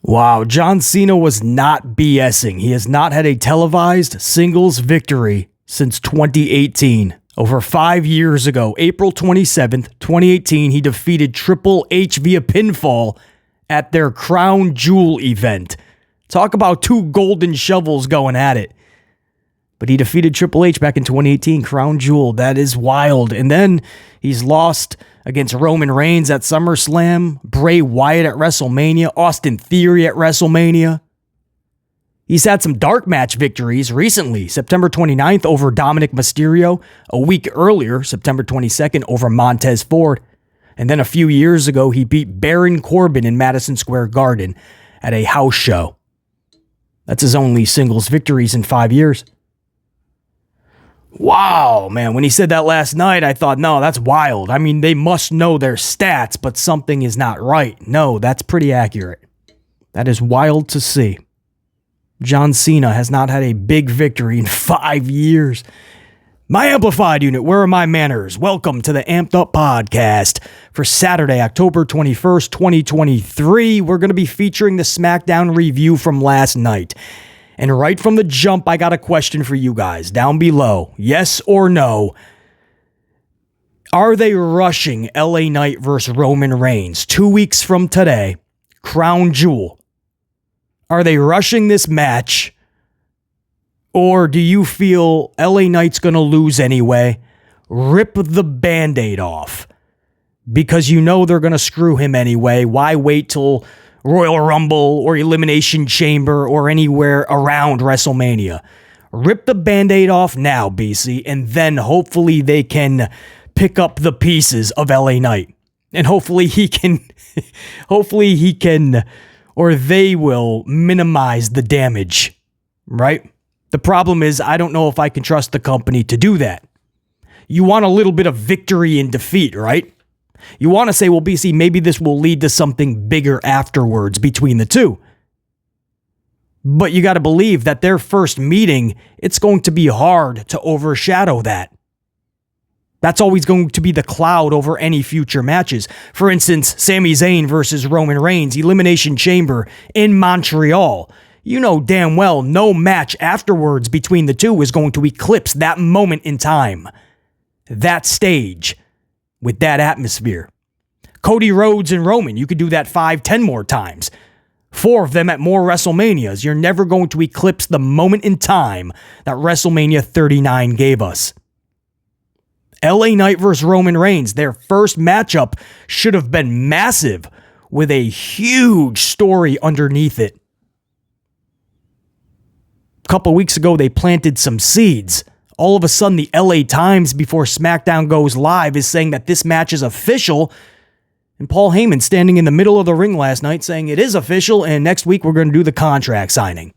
Wow, John Cena was not BSing. He has not had a televised singles victory since 2018. Over 5 years ago, April 27th, 2018, he defeated Triple H via pinfall at their Crown Jewel event. Talk about two golden shovels going at it. But he defeated Triple H back in 2018, Crown Jewel. That is wild. And then he's lost against Roman Reigns at SummerSlam, Bray Wyatt at WrestleMania, Austin Theory at WrestleMania. He's had some dark match victories recently. September 29th over Dominic Mysterio. A week earlier, September 22nd, over Montez Ford. And then a few years ago, he beat Baron Corbin in Madison Square Garden at a house show. That's his only singles victories in 5 years. Wow, man, when he said that last night, I thought, no, that's wild. I mean, they must know their stats, but something is not right. No, that's pretty accurate. That is wild to see. John Cena has not had a big victory in 5 years. My Amplified unit, where are my manners? Welcome to the Amped Up Podcast for Saturday, October 21st, 2023. We're going to be featuring the SmackDown review from last night. And right from the jump, I got a question for you guys down below. Yes or no? Are they rushing LA Knight versus Roman Reigns 2 weeks from today? Crown Jewel. Are they rushing this match? Or do you feel LA Knight's going to lose anyway? Rip the Band-Aid off. Because you know they're going to screw him anyway. Why wait till Royal Rumble or Elimination Chamber or anywhere around WrestleMania? Rip the Band-Aid off now, BC, and then hopefully they can pick up the pieces of LA Knight. And hopefully he can, or they will minimize the damage, right? The problem is I don't know if I can trust the company to do that. You want a little bit of victory in defeat, right? You want to say, well, BC, maybe this will lead to something bigger afterwards between the two. But you got to believe that their first meeting, it's going to be hard to overshadow that. That's always going to be the cloud over any future matches. For instance, Sami Zayn versus Roman Reigns, Elimination Chamber in Montreal. You know damn well no match afterwards between the two is going to eclipse that moment in time. That stage. With that atmosphere. Cody Rhodes and Roman, you could do that 5-10 more times. 4 of them at more WrestleManias. You're never going to eclipse the moment in time that WrestleMania 39 gave us. LA Knight versus Roman Reigns, their first matchup should have been massive with a huge story underneath it. A couple weeks ago, they planted some seeds. All of a sudden, the LA Times, before SmackDown goes live, is saying that this match is official. And Paul Heyman standing in the middle of the ring last night saying it is official and next week we're going to do the contract signing.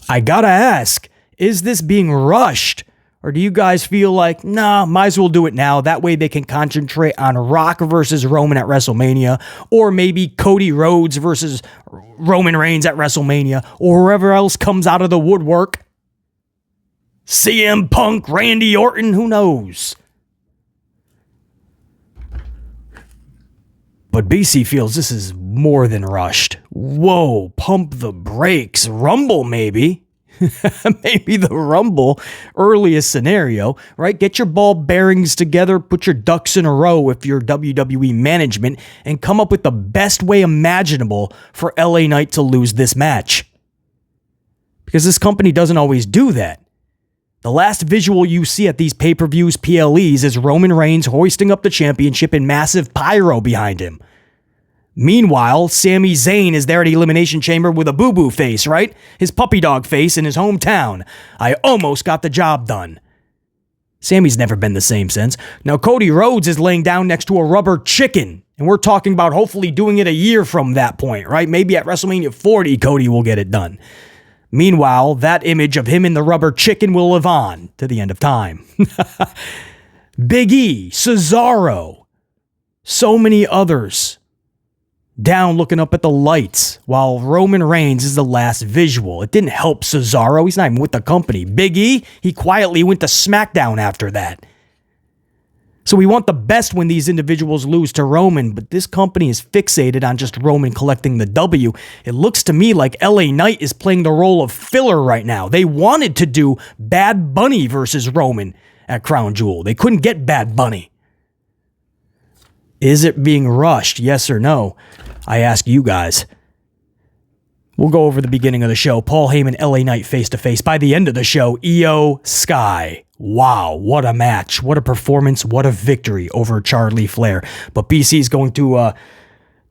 I gotta ask, is this being rushed? Or do you guys feel like, nah, might as well do it now. That way they can concentrate on Rock versus Roman at WrestleMania. Or maybe Cody Rhodes versus Roman Reigns at WrestleMania. Or whoever else comes out of the woodwork. CM Punk, Randy Orton, who knows? But BC feels this is more than rushed. Whoa, pump the brakes. Rumble, maybe. Maybe the Rumble, earliest scenario, right? Get your ball bearings together, put your ducks in a row if you're WWE management, and come up with the best way imaginable for LA Knight to lose this match. Because this company doesn't always do that. The last visual you see at these pay-per-views, PLEs, is Roman Reigns hoisting up the championship and massive pyro behind him. Meanwhile, Sami Zayn is there at Elimination Chamber with a boo-boo face, right? His puppy dog face in his hometown. I almost got the job done. Sami's never been the same since. Now, Cody Rhodes is laying down next to a rubber chicken, and we're talking about hopefully doing it a year from that point, right? Maybe at WrestleMania 40, Cody will get it done. Meanwhile, that image of him in the rubber chicken will live on to the end of time. Big E, Cesaro, so many others down looking up at the lights while Roman Reigns is the last visual. It didn't help Cesaro. He's not even with the company. Big E, he quietly went to SmackDown after that. So we want the best when these individuals lose to Roman, but this company is fixated on just Roman collecting the W. It looks to me like LA Knight is playing the role of filler right now. They wanted to do Bad Bunny versus Roman at Crown Jewel. They couldn't get Bad Bunny. Is it being rushed? Yes or no? I ask you guys. We'll go over the beginning of the show. Paul Heyman, LA Knight face-to-face. By the end of the show, Io Sky. Wow, what a match. What a performance. What a victory over Charlie Flair. But BC is going to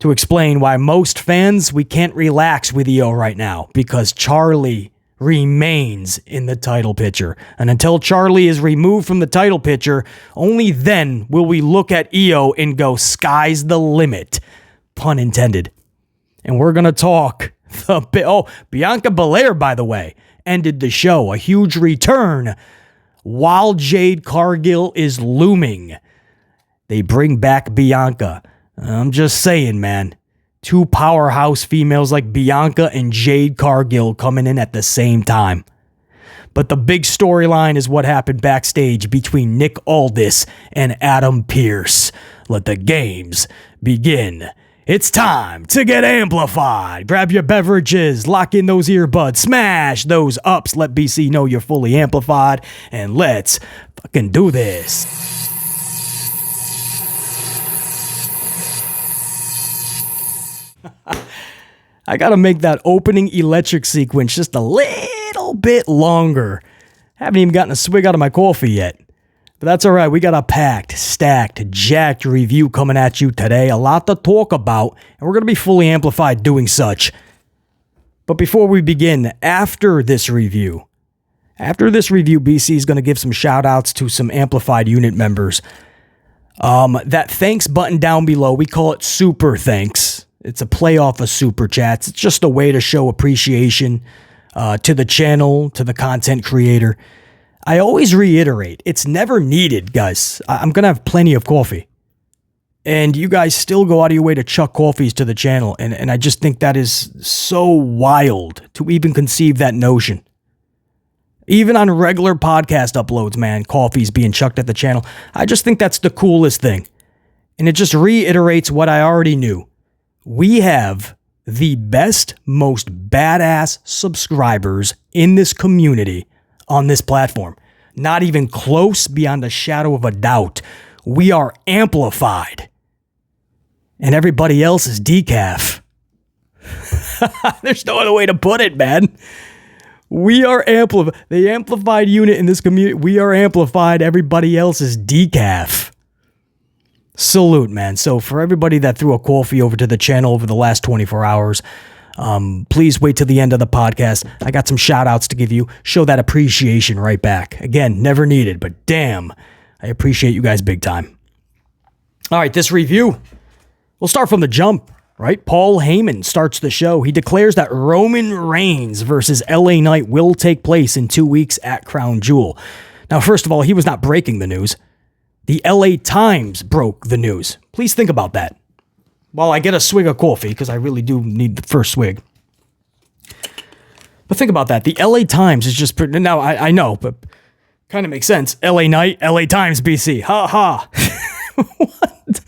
explain why most fans, we can't relax with Io right now. Because Charlie remains in the title picture. And until Charlie is removed from the title picture, only then will we look at Io and go, sky's the limit. Pun intended. And we're going to talk... Bianca Belair, by the way, ended the show. A huge return while Jade Cargill is looming. They bring back Bianca. I'm just saying, man. Two powerhouse females like Bianca and Jade Cargill coming in at the same time. But the big storyline is what happened backstage between Nick Aldis and Adam Pearce. Let the games begin. It's time to get amplified. Grab your beverages, lock in those earbuds, smash those ups, let BC know you're fully amplified, and let's fucking do this. I gotta make that opening electric sequence just a little bit longer. Haven't even gotten a swig out of my coffee yet. But that's all right. We got a packed, stacked, jacked review coming at you today. A lot to talk about, and we're going to be fully amplified doing such. But before we begin, after this review, BC is going to give some shout-outs to some amplified unit members. That thanks button down below, we call it super thanks. It's a play off of super chats. It's just a way to show appreciation to the channel, to the content creator. I always reiterate, it's never needed, guys. I'm going to have plenty of coffee. And you guys still go out of your way to chuck coffees to the channel. And I just think that is so wild to even conceive that notion. Even on regular podcast uploads, man, coffee's being chucked at the channel. I just think that's the coolest thing. And it just reiterates what I already knew. We have the best, most badass subscribers in this community on this platform. Not even close, beyond a shadow of a doubt. We are amplified. And everybody else is decaf. There's no other way to put it, man. We are amplified. The amplified unit in this community, we are amplified. Everybody else is decaf. Salute, man. So for everybody that threw a coffee over to the channel over the last 24 hours, please wait till the end of the podcast. I got some shout outs to give you. Show that appreciation right back. Again, never needed, but damn, I appreciate you guys big time. All right, this review, we'll start from the jump, right? Paul Heyman starts the show. He declares that Roman Reigns versus LA Knight will take place in 2 weeks at Crown Jewel. Now, first of all, he was not breaking the news. The LA Times broke the news. Please think about that. While I get a swig of coffee, because I really do need the first swig. But think about that. The LA Times is just... Now, I know, but kind of makes sense. LA Knight, LA Times, BC. Ha ha. What?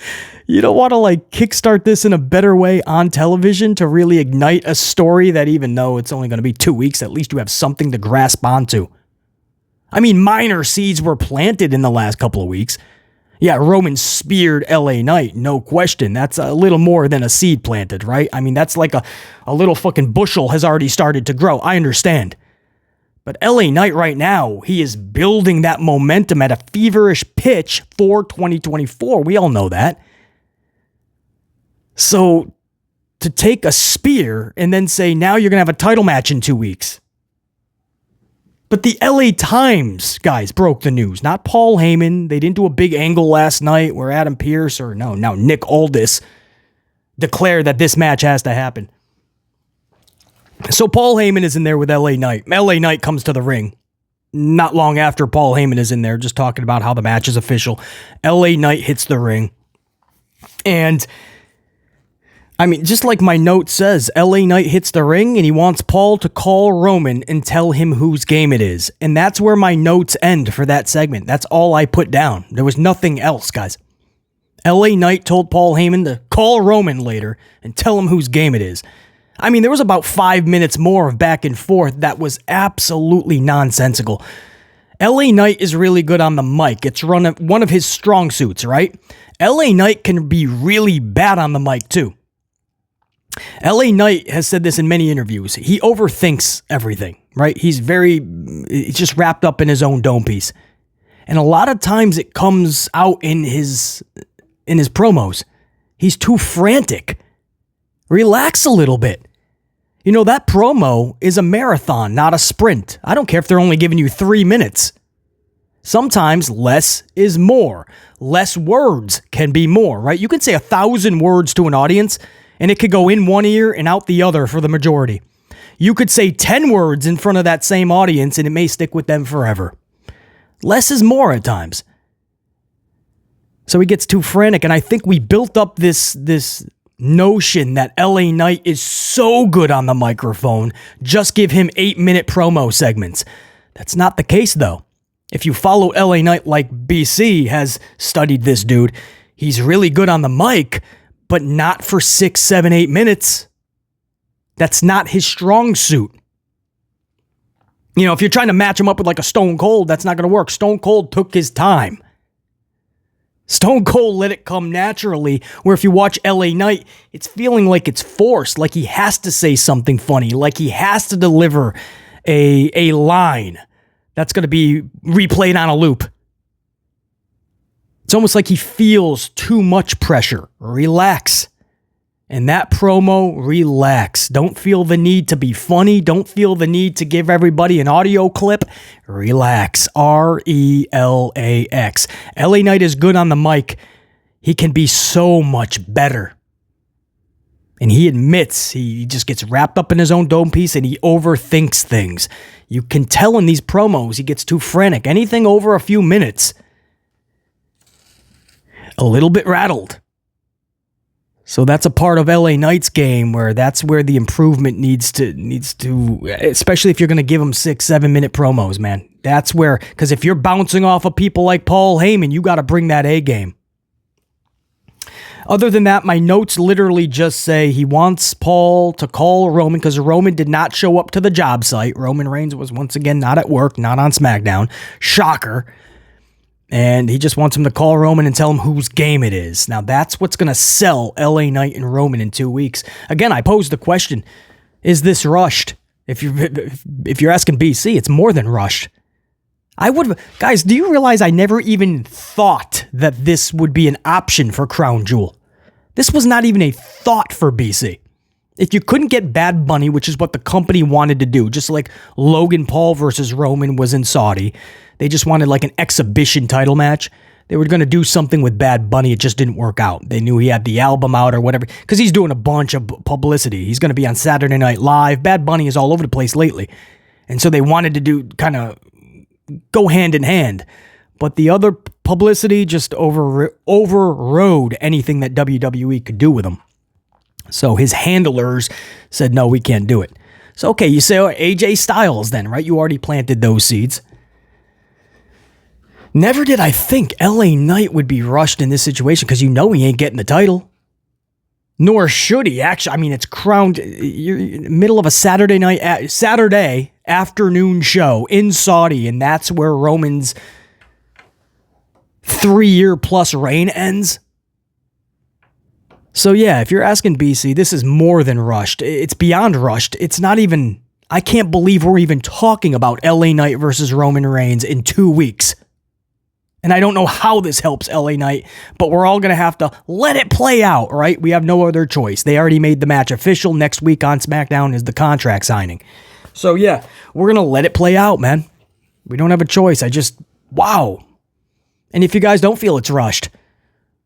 You don't want to, kickstart this in a better way on television to really ignite a story that, even though it's only going to be 2 weeks, at least you have something to grasp onto. I mean, minor seeds were planted in the last couple of weeks. Yeah, Roman speared LA Knight, no question. That's a little more than a seed planted, right? I mean, that's like a little fucking bushel has already started to grow. I understand. But LA Knight right now, he is building that momentum at a feverish pitch for 2024. We all know that. So to take a spear and then say, now you're going to have a title match in 2 weeks. But the LA Times guys broke the news, not Paul Heyman. They didn't do a big angle last night where Adam Pearce now Nick Aldis declared that this match has to happen. So Paul Heyman is in there with LA Knight. LA Knight comes to the ring. Not long after Paul Heyman is in there, just talking about how the match is official. LA Knight hits the ring. And I mean, just like my note says, LA Knight hits the ring and he wants Paul to call Roman and tell him whose game it is. And that's where my notes end for that segment. That's all I put down. There was nothing else, guys. LA Knight told Paul Heyman to call Roman later and tell him whose game it is. I mean, there was about 5 minutes more of back and forth that was absolutely nonsensical. LA Knight is really good on the mic. It's one of his strong suits, right? LA Knight can be really bad on the mic too. LA Knight has said this in many interviews. He overthinks everything, right? He's just wrapped up in his own dome piece. And a lot of times it comes out in his promos. He's too frantic. Relax a little bit. You know, that promo is a marathon, not a sprint. I don't care if they're only giving you 3 minutes. Sometimes less is more. Less words can be more, right? You can say 1,000 words to an audience, and it could go in one ear and out the other for the majority. You could say 10 words in front of that same audience, and it may stick with them forever. Less is more at times. So he gets too frantic, and I think we built up this notion that LA Knight is so good on the microphone, just give him 8-minute promo segments. That's not the case, though. If you follow LA Knight like BC has studied this dude, he's really good on the mic, but not for 6, 7, 8 minutes. That's not his strong suit. You know, if you're trying to match him up with like a Stone Cold, that's not going to work. Stone Cold took his time. Stone Cold let it come naturally, where if you watch LA Knight, it's feeling like it's forced, like he has to say something funny, like he has to deliver a line that's going to be replayed on a loop. It's almost like he feels too much pressure. Relax. And that promo, relax. Don't feel the need to be funny. Don't feel the need to give everybody an audio clip. Relax. RELAX. LA Knight is good on the mic. He can be so much better. And he admits he just gets wrapped up in his own dome piece and he overthinks things. You can tell in these promos he gets too frantic. Anything over a few minutes, a little bit rattled. So that's a part of LA Knight's game where that's where the improvement needs to, especially if you're going to give him 6, 7 minute promos, man. That's where, because if you're bouncing off of people like Paul Heyman, you got to bring that A game. Other than that, my notes literally just say he wants Paul to call Roman because Roman did not show up to the job site. Roman Reigns was once again not at work, not on SmackDown. Shocker. And he just wants him to call Roman and tell him whose game it is. Now, that's what's going to sell LA Knight and Roman in 2 weeks. Again, I posed the question, is this rushed? If you're asking BC, it's more than rushed. Guys, do you realize I never even thought that this would be an option for Crown Jewel? This was not even a thought for BC. If you couldn't get Bad Bunny, which is what the company wanted to do, just like Logan Paul versus Roman was in Saudi, they just wanted like an exhibition title match. They were going to do something with Bad Bunny. It just didn't work out. They knew he had the album out or whatever, because he's doing a bunch of publicity. He's going to be on Saturday Night Live. Bad Bunny is all over the place lately. And so they wanted to do kind of go hand in hand. But the other publicity just overrode anything that WWE could do with him. So his handlers said, no, we can't do it. So, okay, you say AJ Styles then, right? You already planted those seeds. Never did I think LA Knight would be rushed in this situation because you know he ain't getting the title. Nor should he, actually. I mean, it's crowned. You're in the middle of a Saturday afternoon show in Saudi, and that's where Roman's 3-year-plus reign ends. So yeah, if you're asking BC, this is more than rushed. It's beyond rushed. It's not even, I can't believe we're even talking about LA Knight versus Roman Reigns in 2 weeks. And I don't know how this helps LA Knight, but we're all going to have to let it play out, right? We have no other choice. They already made the match official. Next week on SmackDown is the contract signing. So yeah, we're going to let it play out, man. We don't have a choice. Wow. And if you guys don't feel it's rushed,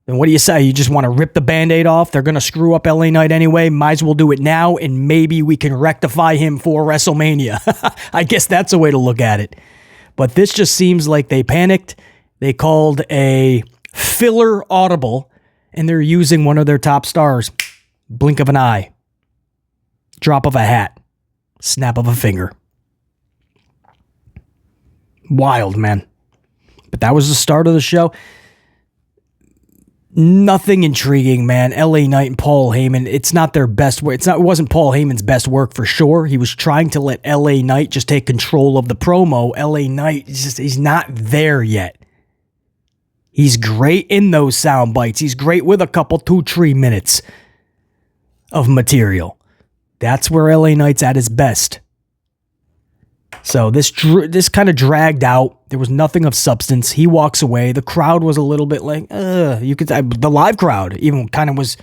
then what do you say? You just want to rip the Band-Aid off? They're going to screw up LA Knight anyway. Might as well do it now, and maybe we can rectify him for WrestleMania. I guess that's a way to look at it. But this just seems like they panicked. They called a filler audible, and they're using one of their top stars. Blink of an eye. Drop of a hat. Snap of a finger. Wild, man. But that was the start of the show. Nothing intriguing, man. LA Knight and Paul Heyman, it's not their best work. It wasn't Paul Heyman's best work for sure. He was trying to let LA Knight just take control of the promo. LA Knight, he's not there yet. He's great in those sound bites. He's great with a couple 2-3 minutes of material. That's where LA Knight's at his best. So this kind of dragged out. There was nothing of substance. He walks away. The crowd was a little bit like, the live crowd even kind of was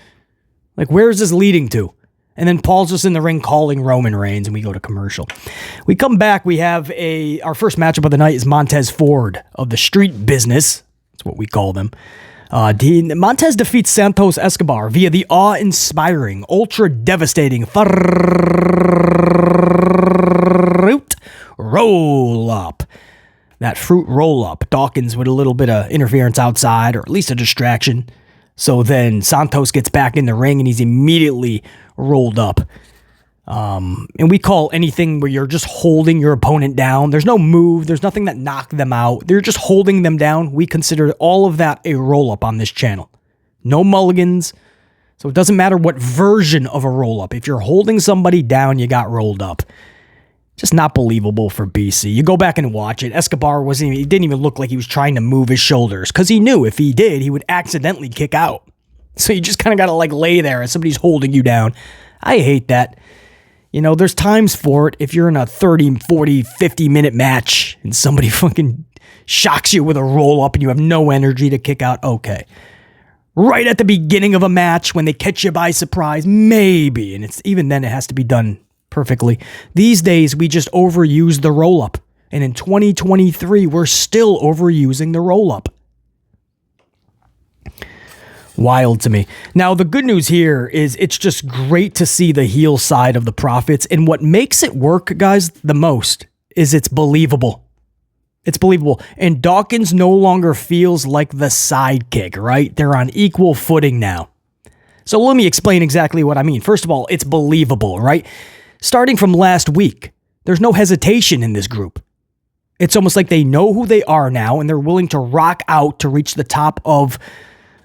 like, where is this leading to? And then Paul's just in the ring calling Roman Reigns, and we go to commercial. We come back. We have our first matchup of the night is Montez Ford of the Street Business. That's what we call them. Montez defeats Santos Escobar via the awe-inspiring, ultra-devastating fruit roll-up. That fruit roll-up. Dawkins with a little bit of interference outside, or at least a distraction. So then Santos gets back in the ring, and he's immediately rolled up. And we call anything where you're just holding your opponent down. There's no move. There's nothing that knocked them out. They're just holding them down. We consider all of that a roll-up on this channel. No mulligans. So it doesn't matter what version of a roll-up. If you're holding somebody down, you got rolled up. Just not believable for BC. You go back and watch it. Escobar he didn't even look like he was trying to move his shoulders, because he knew if he did, he would accidentally kick out. So you just kind of got to lay there as somebody's holding you down. I hate that. There's times for it. If you're in a 30, 40, 50-minute match and somebody fucking shocks you with a roll-up and you have no energy to kick out, okay. Right at the beginning of a match when they catch you by surprise, maybe. And even then it has to be done perfectly. These days, we just overuse the roll-up. And in 2023, we're still overusing the roll-up. Wild to me. Now, the good news here is it's just great to see the heel side of the Profits. And what makes it work, guys, the most is it's believable. It's believable. And Dawkins no longer feels like the sidekick, right? They're on equal footing now. So let me explain exactly what I mean. First of all, it's believable, right? Starting from last week, there's no hesitation in this group. It's almost like they know who they are now, and they're willing to rock out to reach the top of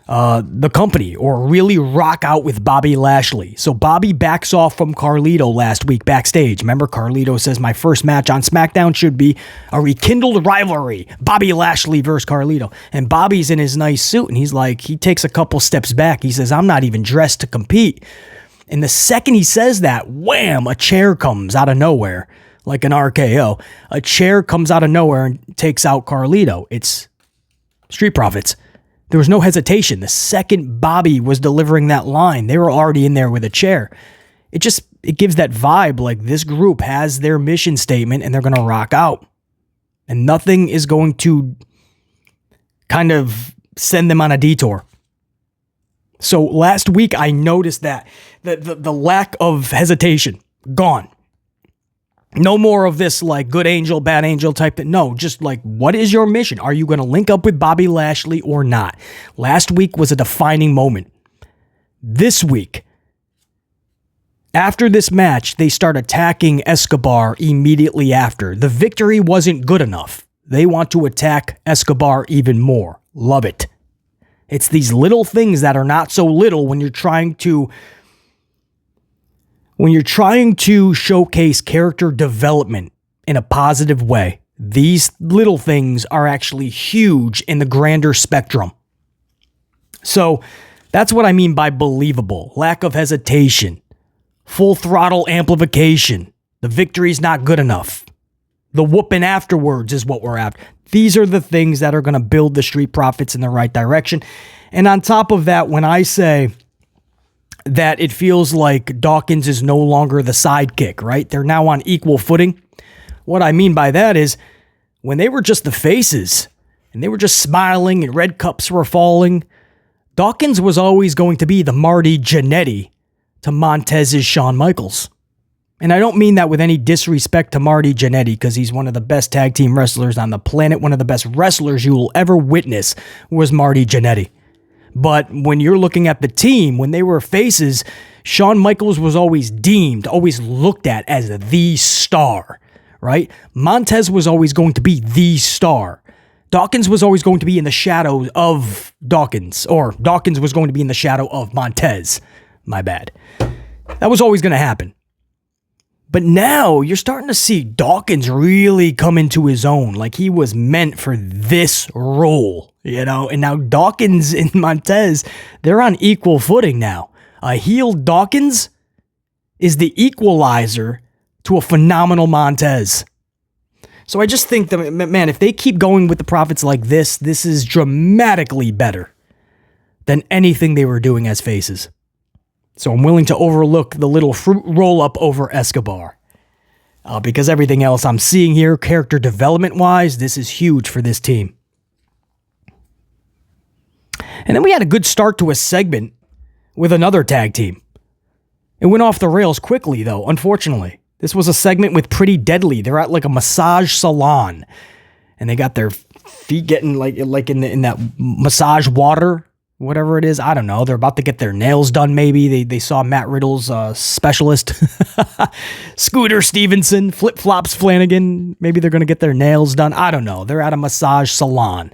the company, or really rock out with Bobby Lashley. So Bobby backs off from Carlito last week backstage. Remember, Carlito says my first match on SmackDown should be a rekindled rivalry, Bobby Lashley versus Carlito. And Bobby's in his nice suit, and he takes a couple steps back. He says, I'm not even dressed to compete. And the second he says that, wham, a chair comes out of nowhere, like an RKO. A chair comes out of nowhere and takes out Carlito. It's Street Profits. There was no hesitation. The second Bobby was delivering that line, they were already in there with a chair. It gives that vibe like this group has their mission statement and they're going to rock out. And nothing is going to kind of send them on a detour. So last week I noticed that the lack of hesitation, gone. No more of this good angel, bad angel type thing. No, just what is your mission? Are you going to link up with Bobby Lashley or not? Last week was a defining moment. This week, after this match, they start attacking Escobar immediately after. The victory wasn't good enough. They want to attack Escobar even more. Love it. It's these little things that are not so little when you're trying to showcase character development in a positive way. These little things are actually huge in the grander spectrum. So that's what I mean by believable. Lack of hesitation. Full throttle amplification. The victory's not good enough. The whooping afterwards is what we're after. These are the things that are going to build the Street Profits in the right direction. And on top of that, when I say that it feels like Dawkins is no longer the sidekick, right? They're now on equal footing. What I mean by that is when they were just the faces and they were just smiling and red cups were falling, Dawkins was always going to be the Marty Jannetty to Montez's Shawn Michaels. And I don't mean that with any disrespect to Marty Jannetty, because he's one of the best tag team wrestlers on the planet. One of the best wrestlers you will ever witness was Marty Jannetty. But when you're looking at the team, when they were faces, Shawn Michaels was always deemed, always looked at as the star, right? Montez was always going to be the star. Dawkins was always going to be in the shadow of Dawkins, or Dawkins was going to be in the shadow of Montez. My bad. That was always going to happen. But now you're starting to see Dawkins really come into his own, like he was meant for this role, you know? And now Dawkins and Montez, they're on equal footing now. A heel Dawkins is the equalizer to a phenomenal Montez. So I just think that, man, if they keep going with the Profits like this is dramatically better than anything they were doing as faces. So I'm willing to overlook the little fruit roll-up over Escobar. Because everything else I'm seeing here, character development-wise, this is huge for this team. And then we had a good start to a segment with another tag team. It went off the rails quickly, though, unfortunately. This was a segment with Pretty Deadly. They're at like a massage salon. And they got their feet getting like in that massage water. Whatever it is, I don't know. They're about to get their nails done, maybe. They saw Matt Riddle's specialist. Scooter Stevenson, Flip-Flops Flanagan. Maybe they're going to get their nails done. I don't know. They're at a massage salon.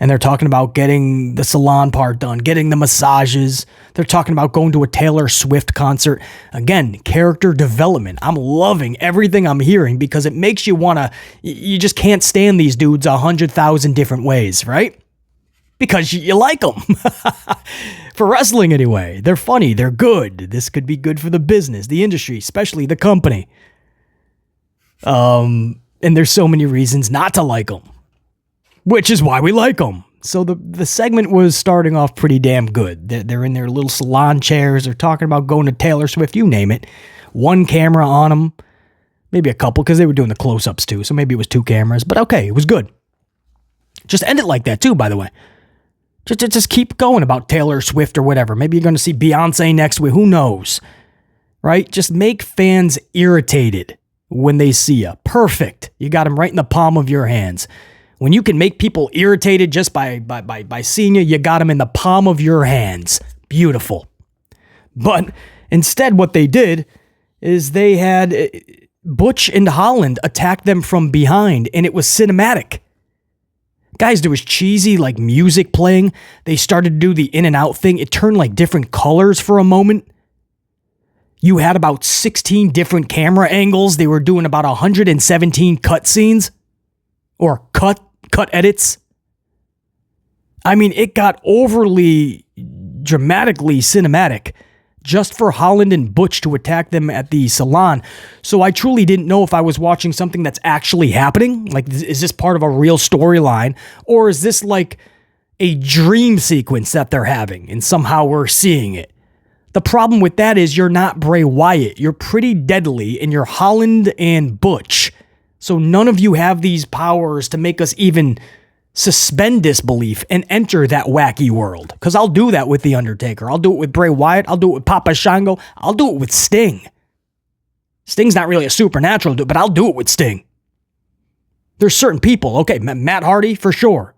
And they're talking about getting the salon part done, getting the massages. They're talking about going to a Taylor Swift concert. Again, character development. I'm loving everything I'm hearing because it makes you want to... You just can't stand these dudes 100,000 different ways, right? Because you like them. For wrestling anyway. They're funny. They're good. This could be good for the business, the industry, especially the company. And there's so many reasons not to like them. Which is why we like them. So the segment was starting off pretty damn good. They're in their little salon chairs. They're talking about going to Taylor Swift, you name it. One camera on them. Maybe a couple, because they were doing the close-ups too. So maybe it was 2 cameras. But okay, it was good. Just end it like that too, by the way. Just keep going about Taylor Swift or whatever. Maybe you're going to see Beyonce next week. Who knows? Right? Just make fans irritated when they see you. Perfect. You got them right in the palm of your hands. When you can make people irritated just by seeing you, you got them in the palm of your hands. Beautiful. But instead what they did is they had Butch and Holland attack them from behind, and it was cinematic. Guys, there was cheesy, like, music playing. They started to do the in and out thing. It turned, like, different colors for a moment. You had about 16 different camera angles. They were doing about 117 cut scenes. Or cut edits. I mean, it got overly dramatically cinematic just for Holland and Butch to attack them at the salon. So I truly didn't know if I was watching something that's actually happening. Like, is this part of a real storyline? Or is this like a dream sequence that they're having and somehow we're seeing it? The problem with that is you're not Bray Wyatt. You're Pretty Deadly and you're Holland and Butch. So none of you have these powers to make us even suspend disbelief and enter that wacky world. Because I'll do that with The Undertaker. I'll do it with Bray Wyatt. I'll do it with Papa Shango. I'll do it with Sting. Sting's not really a supernatural dude, but I'll do it with Sting. There's certain people. Okay, Matt Hardy, for sure.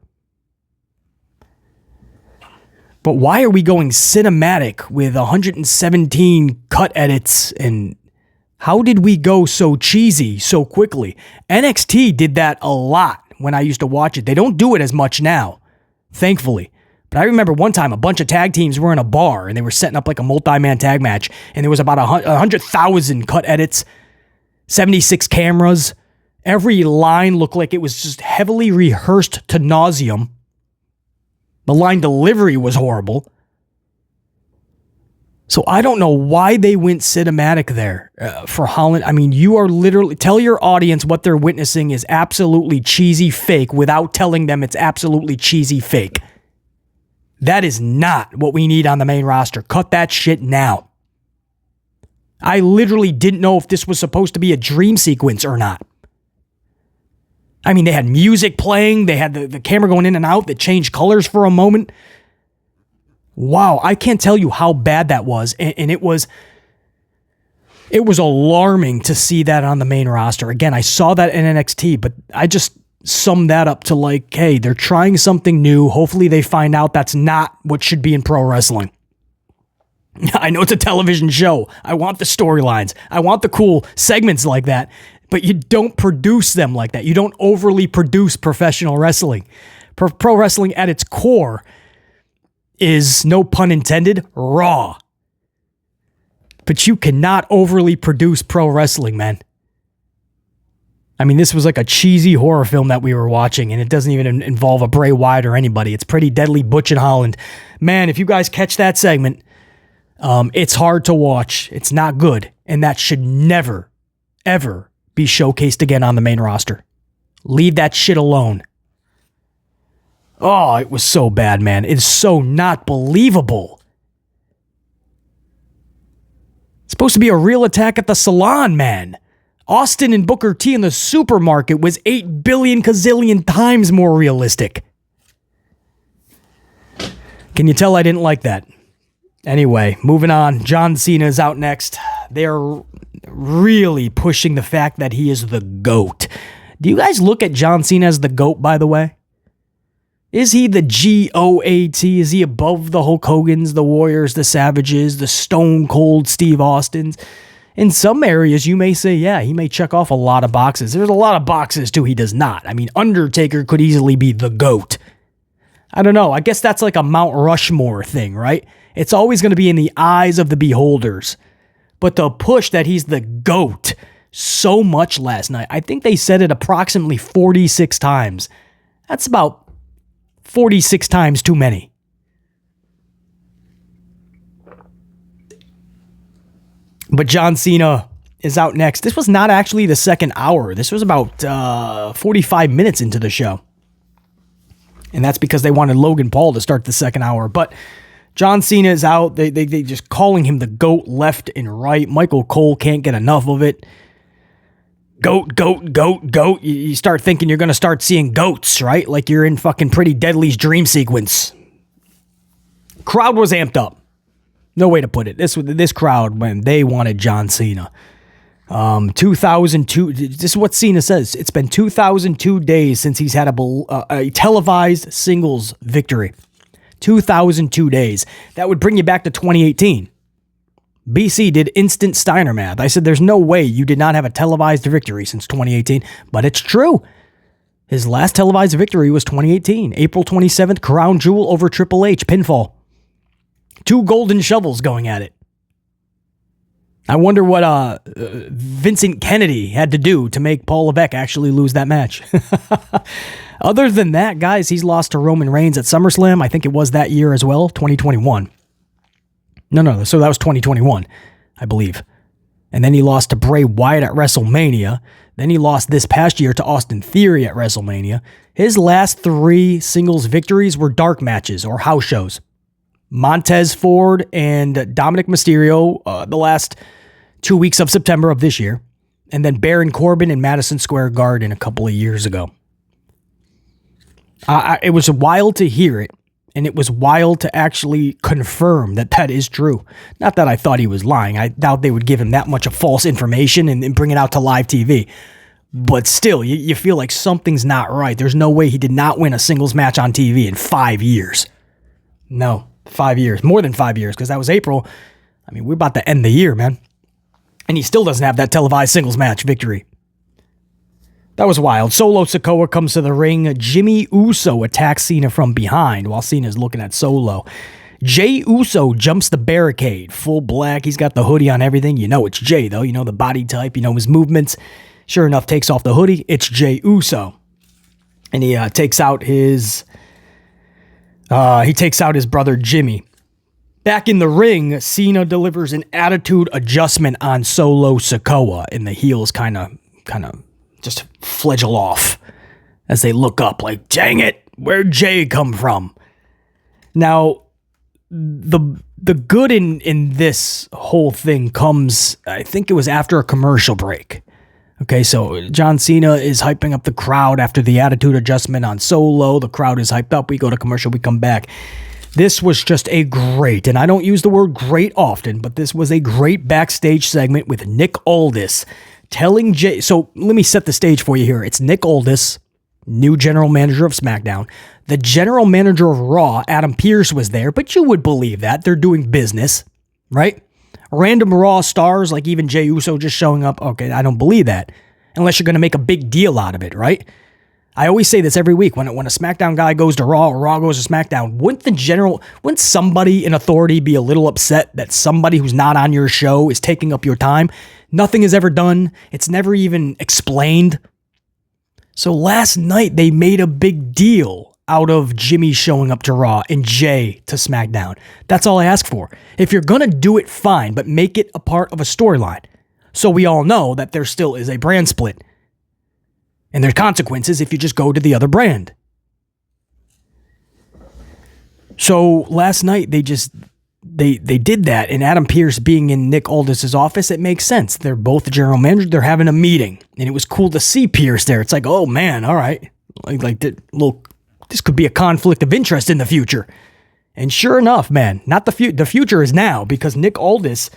But why are we going cinematic with 117 cut edits, and how did we go so cheesy so quickly? NXT did that a lot when I used to watch it. They don't do it as much now, thankfully. But I remember one time a bunch of tag teams were in a bar and they were setting up like a multi-man tag match, and there was about 100,000 cut edits, 76 cameras. Every line looked like it was just heavily rehearsed to nauseum. The line delivery was horrible. So I don't know why they went cinematic there for Holland. I mean, you are literally... Tell your audience what they're witnessing is absolutely cheesy fake without telling them it's absolutely cheesy fake. That is not what we need on the main roster. Cut that shit now. I literally didn't know if this was supposed to be a dream sequence or not. I mean, they had music playing. They had the camera going in and out that changed colors for a moment. Wow, I can't tell you how bad that was. And it was alarming to see that on the main roster. Again, I saw that in NXT, but I just sum that up to like, hey, they're trying something new. Hopefully they find out that's not what should be in pro wrestling. I know it's a television show. I want the storylines. I want the cool segments like that. But you don't produce them like that. You don't overly produce professional wrestling. Pro wrestling at its core is, no pun intended, raw. But you cannot overly produce pro wrestling, man. I mean, this was like a cheesy horror film that we were watching, and it doesn't even involve a Bray Wyatt or anybody. It's Pretty Deadly Butch and Holland. Man, if you guys catch that segment, it's hard to watch. It's not good, and that should never, ever be showcased again on the main roster. Leave that shit alone. Oh, it was so bad, man. It's so not believable. It's supposed to be a real Attack at the Salon, man. Austin and Booker T in the supermarket was 8 billion gazillion times more realistic. Can you tell I didn't like that? Anyway, moving on. John Cena is out next. They're really pushing the fact that he is the GOAT. Do you guys look at John Cena as the GOAT, by the way? Is he the GOAT? Is he above the Hulk Hogans, the Warriors, the Savages, the Stone Cold Steve Austins? In some areas, you may say, yeah, he may check off a lot of boxes. There's a lot of boxes, too, he does not. I mean, Undertaker could easily be the GOAT. I don't know. I guess that's like a Mount Rushmore thing, right? It's always going to be in the eyes of the beholders. But to push that he's the GOAT so much last night, I think they said it approximately 46 times. That's about 46 times too many. But John Cena is out next. This was not actually the second hour. This was about 45 minutes into the show. And that's because they wanted Logan Paul to start the second hour. But John Cena is out. They just calling him the GOAT left and right. Michael Cole can't get enough of it. GOAT, GOAT, GOAT, GOAT. You start thinking you're going to start seeing goats, right? Like you're in fucking Pretty Deadly's dream sequence. Crowd was amped up. No way to put it. This crowd, when they wanted John Cena. 2002, this is what Cena says. It's been 2002 days since he's had a televised singles victory. 2002 days. That would bring you back to 2018. BC did instant Steiner math. I said, there's no way you did not have a televised victory since 2018, but it's true. His last televised victory was 2018. April 27th, Crown Jewel over Triple H, pinfall. 2 golden shovels going at it. I wonder what Vincent Kennedy had to do to make Paul Levesque actually lose that match. Other than that, guys, he's lost to Roman Reigns at SummerSlam. I think it was that year as well, 2021. No, so that was 2021, I believe. And then he lost to Bray Wyatt at WrestleMania. Then he lost this past year to Austin Theory at WrestleMania. His last 3 singles victories were dark matches or house shows. Montez Ford and Dominic Mysterio the last 2 weeks of September of this year. And then Baron Corbin in Madison Square Garden a couple of years ago. It was wild to hear it. And it was wild to actually confirm that that is true. Not that I thought he was lying. I doubt they would give him that much of false information and bring it out to live TV. But still, you feel like something's not right. There's no way he did not win a singles match on TV in 5 years. No, 5 years. More than 5 years, because that was April. I mean, we're about to end the year, man. And he still doesn't have that televised singles match victory. That was wild. Solo Sikoa comes to the ring. Jimmy Uso attacks Cena from behind while Cena's looking at Solo. Jey Uso jumps the barricade. Full black. He's got the hoodie on everything. You know it's Jey, though. You know the body type. You know his movements. Sure enough, takes off the hoodie. It's Jey Uso. And he takes out his brother Jimmy. Back in the ring, Cena delivers an attitude adjustment on Solo Sikoa. And the heels kind of just flagel off as they look up like, dang it, where'd Jey come from? Now, the good in this whole thing comes, I think it was after a commercial break. Okay, so John Cena is hyping up the crowd after the attitude adjustment on Solo. The crowd is hyped up. We go to commercial, we come back. This was just a great, and I don't use the word great often, but this was a great backstage segment with Nick Aldis telling Jey. So let me set the stage for you here. It's Nick Aldis new general manager of SmackDown. The general manager of Raw, Adam Pearce, was there, but you would believe that. They're doing business, right? Random Raw stars, like even Jey Uso just showing up. Okay, I don't believe that. Unless you're going to make a big deal out of it, right? I always say this every week. When a SmackDown guy goes to Raw or Raw goes to SmackDown, wouldn't somebody in authority be a little upset that somebody who's not on your show is taking up your time? Nothing is ever done. It's never even explained. So last night, they made a big deal out of Jimmy showing up to Raw and Jey to SmackDown. That's all I ask for. If you're going to do it, fine, but make it a part of a storyline. So we all know that there still is a brand split. And there's consequences if you just go to the other brand. So last night, they did that. And Adam Pearce being in Nick Aldis' office, it makes sense. They're both the general manager. They're having a meeting. And it was cool to see Pearce there. It's like, oh man, all right. This could be a conflict of interest in the future. And sure enough, man, the future is now, because Nick Aldis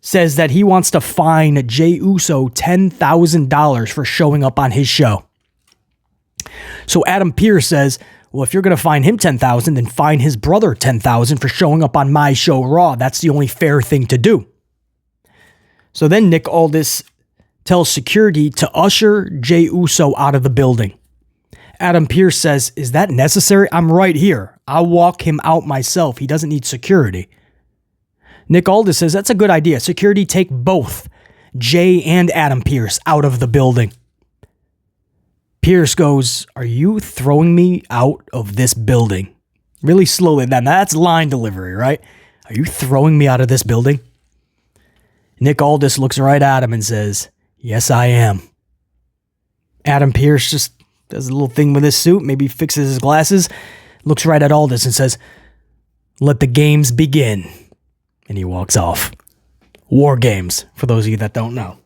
says that he wants to fine Jey Uso $10,000 for showing up on his show. So Adam Pearce says, well, if you're going to fine him $10,000, then fine his brother $10,000 for showing up on my show Raw. That's the only fair thing to do. So then Nick Aldis tells security to usher Jey Uso out of the building. Adam Pearce says, is that necessary? I'm right here. I'll walk him out myself. He doesn't need security. Nick Aldis says, that's a good idea. Security take both Jey and Adam Pearce out of the building. Pearce goes, are you throwing me out of this building? Really slowly. Now that's line delivery, right? Are you throwing me out of this building? Nick Aldis looks right at him and says, yes, I am. Adam Pearce just does a little thing with his suit, maybe fixes his glasses, looks right at Aldis and says, let the games begin. And he walks off. War Games, for those of you that don't know.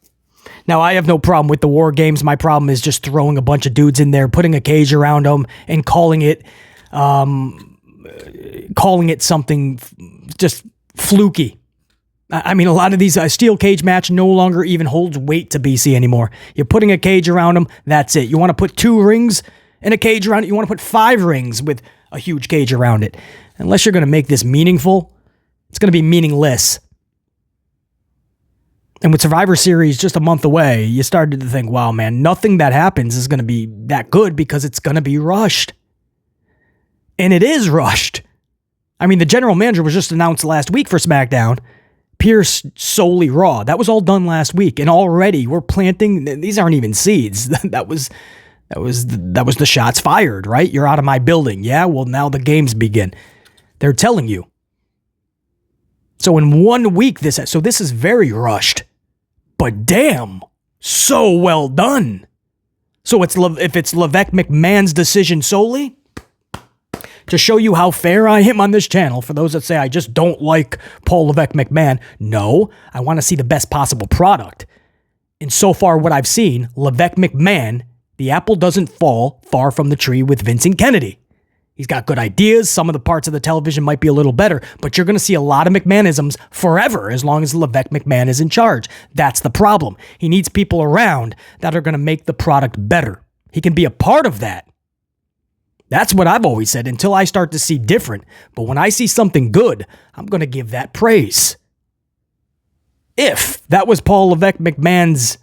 Now, I have no problem with the War Games. My problem is just throwing a bunch of dudes in there, putting a cage around them, and calling it something just fluky. I mean, a lot of these steel cage match no longer even holds weight to BC anymore. You're putting a cage around them, that's it. You want to put 2 rings and a cage around it. You want to put 5 rings with a huge cage around it. Unless you're going to make this meaningful, it's going to be meaningless. And with Survivor Series just a month away, you started to think, wow, man, nothing that happens is going to be that good because it's going to be rushed. And it is rushed. I mean, the general manager was just announced last week for SmackDown. Pearce solely Raw. That was all done last week. And already we're planting, these aren't even seeds. That was the shots fired, right? You're out of my building. Yeah, well, now the games begin. They're telling you. So in 1 week, this is very rushed, but damn, so well done. So if it's Levesque McMahon's decision solely, to show you how fair I am on this channel, for those that say I just don't like Paul Levesque McMahon, no, I want to see the best possible product. And so far what I've seen, Levesque McMahon, the apple doesn't fall far from the tree with Vincent Kennedy. He's got good ideas. Some of the parts of the television might be a little better, but you're going to see a lot of McMahonisms forever as long as Levesque McMahon is in charge. That's the problem. He needs people around that are going to make the product better. He can be a part of that. That's what I've always said until I start to see different. But when I see something good, I'm going to give that praise. If that was Paul Levesque McMahon's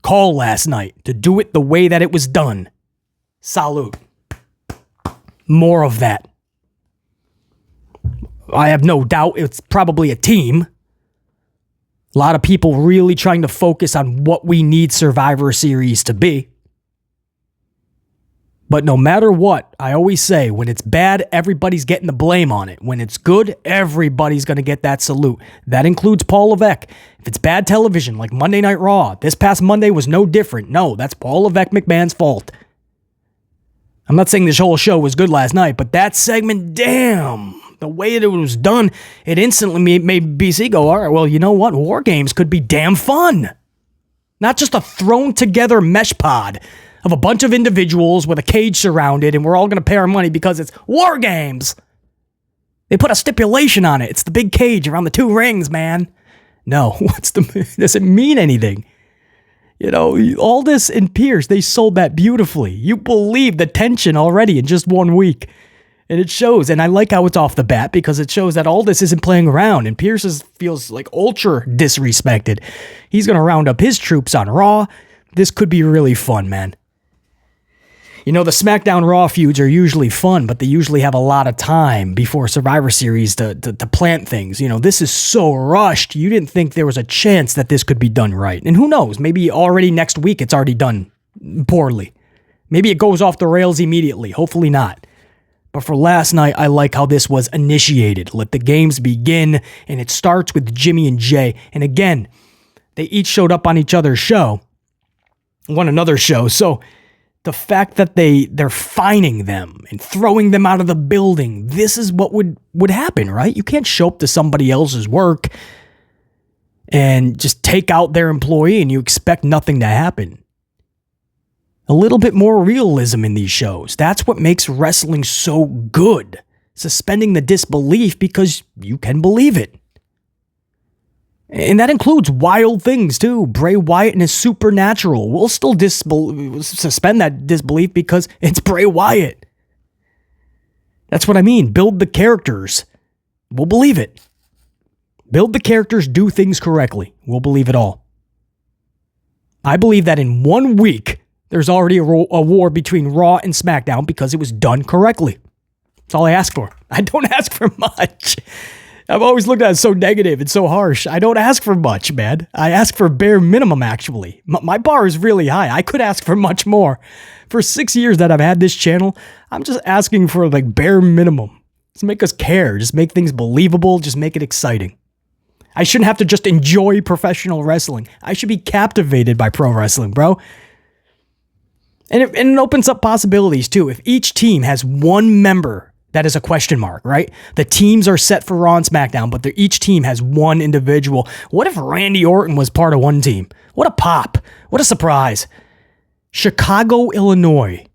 call last night to do it the way that it was done, salute. More of that. I have no doubt it's probably a team. A lot of people really trying to focus on what we need Survivor Series to be. But no matter what, I always say, when it's bad, everybody's getting the blame on it. When it's good, everybody's going to get that salute. That includes Paul Levesque. If it's bad television, like Monday Night Raw, this past Monday was no different. No, that's Paul Levesque McMahon's fault. I'm not saying this whole show was good last night, but that segment, damn, the way that it was done, it instantly made BC go, all right, well, you know what? War Games could be damn fun. Not just a thrown together mesh pod of a bunch of individuals with a cage surrounded, and we're all going to pay our money because it's War Games. They put a stipulation on it. It's the big cage around the 2 rings, man. No, does it mean anything? Aldis and Pearce, they sold that beautifully. You believe the tension already in just 1 week. And it shows. And I like how it's off the bat because it shows that Aldis isn't playing around and Pearce feels like ultra disrespected. He's going to round up his troops on Raw. This could be really fun, man. The SmackDown Raw feuds are usually fun, but they usually have a lot of time before Survivor Series to plant things. This is so rushed. You didn't think there was a chance that this could be done right. And who knows? Maybe already next week it's already done poorly. Maybe it goes off the rails immediately. Hopefully not. But for last night, I like how this was initiated. Let the games begin, and it starts with Jimmy and Jey. And again, they each showed up on each other's show, one another's show. So the fact that they're fining them and throwing them out of the building, this is what would happen, right? You can't show up to somebody else's work and just take out their employee and you expect nothing to happen. A little bit more realism in these shows. That's what makes wrestling so good. Suspending the disbelief because you can believe it. And that includes wild things too. Bray Wyatt and his supernatural. We'll still suspend that disbelief because it's Bray Wyatt. That's what I mean. Build the characters. We'll believe it. Build the characters, do things correctly. We'll believe it all. I believe that in 1 week, there's already a war between Raw and SmackDown because it was done correctly. That's all I ask for. I don't ask for much. I've always looked at it so negative and so harsh. I don't ask for much, man. I ask for bare minimum, actually. My bar is really high. I could ask for much more. For 6 years that I've had this channel, I'm just asking for bare minimum. Just make us care. Just make things believable. Just make it exciting. I shouldn't have to just enjoy professional wrestling. I should be captivated by pro wrestling, bro. And it opens up possibilities, too. If each team has one member that is a question mark, right? The teams are set for Raw and SmackDown, but each team has one individual. What if Randy Orton was part of one team? What a pop. What a surprise. Chicago, Illinois.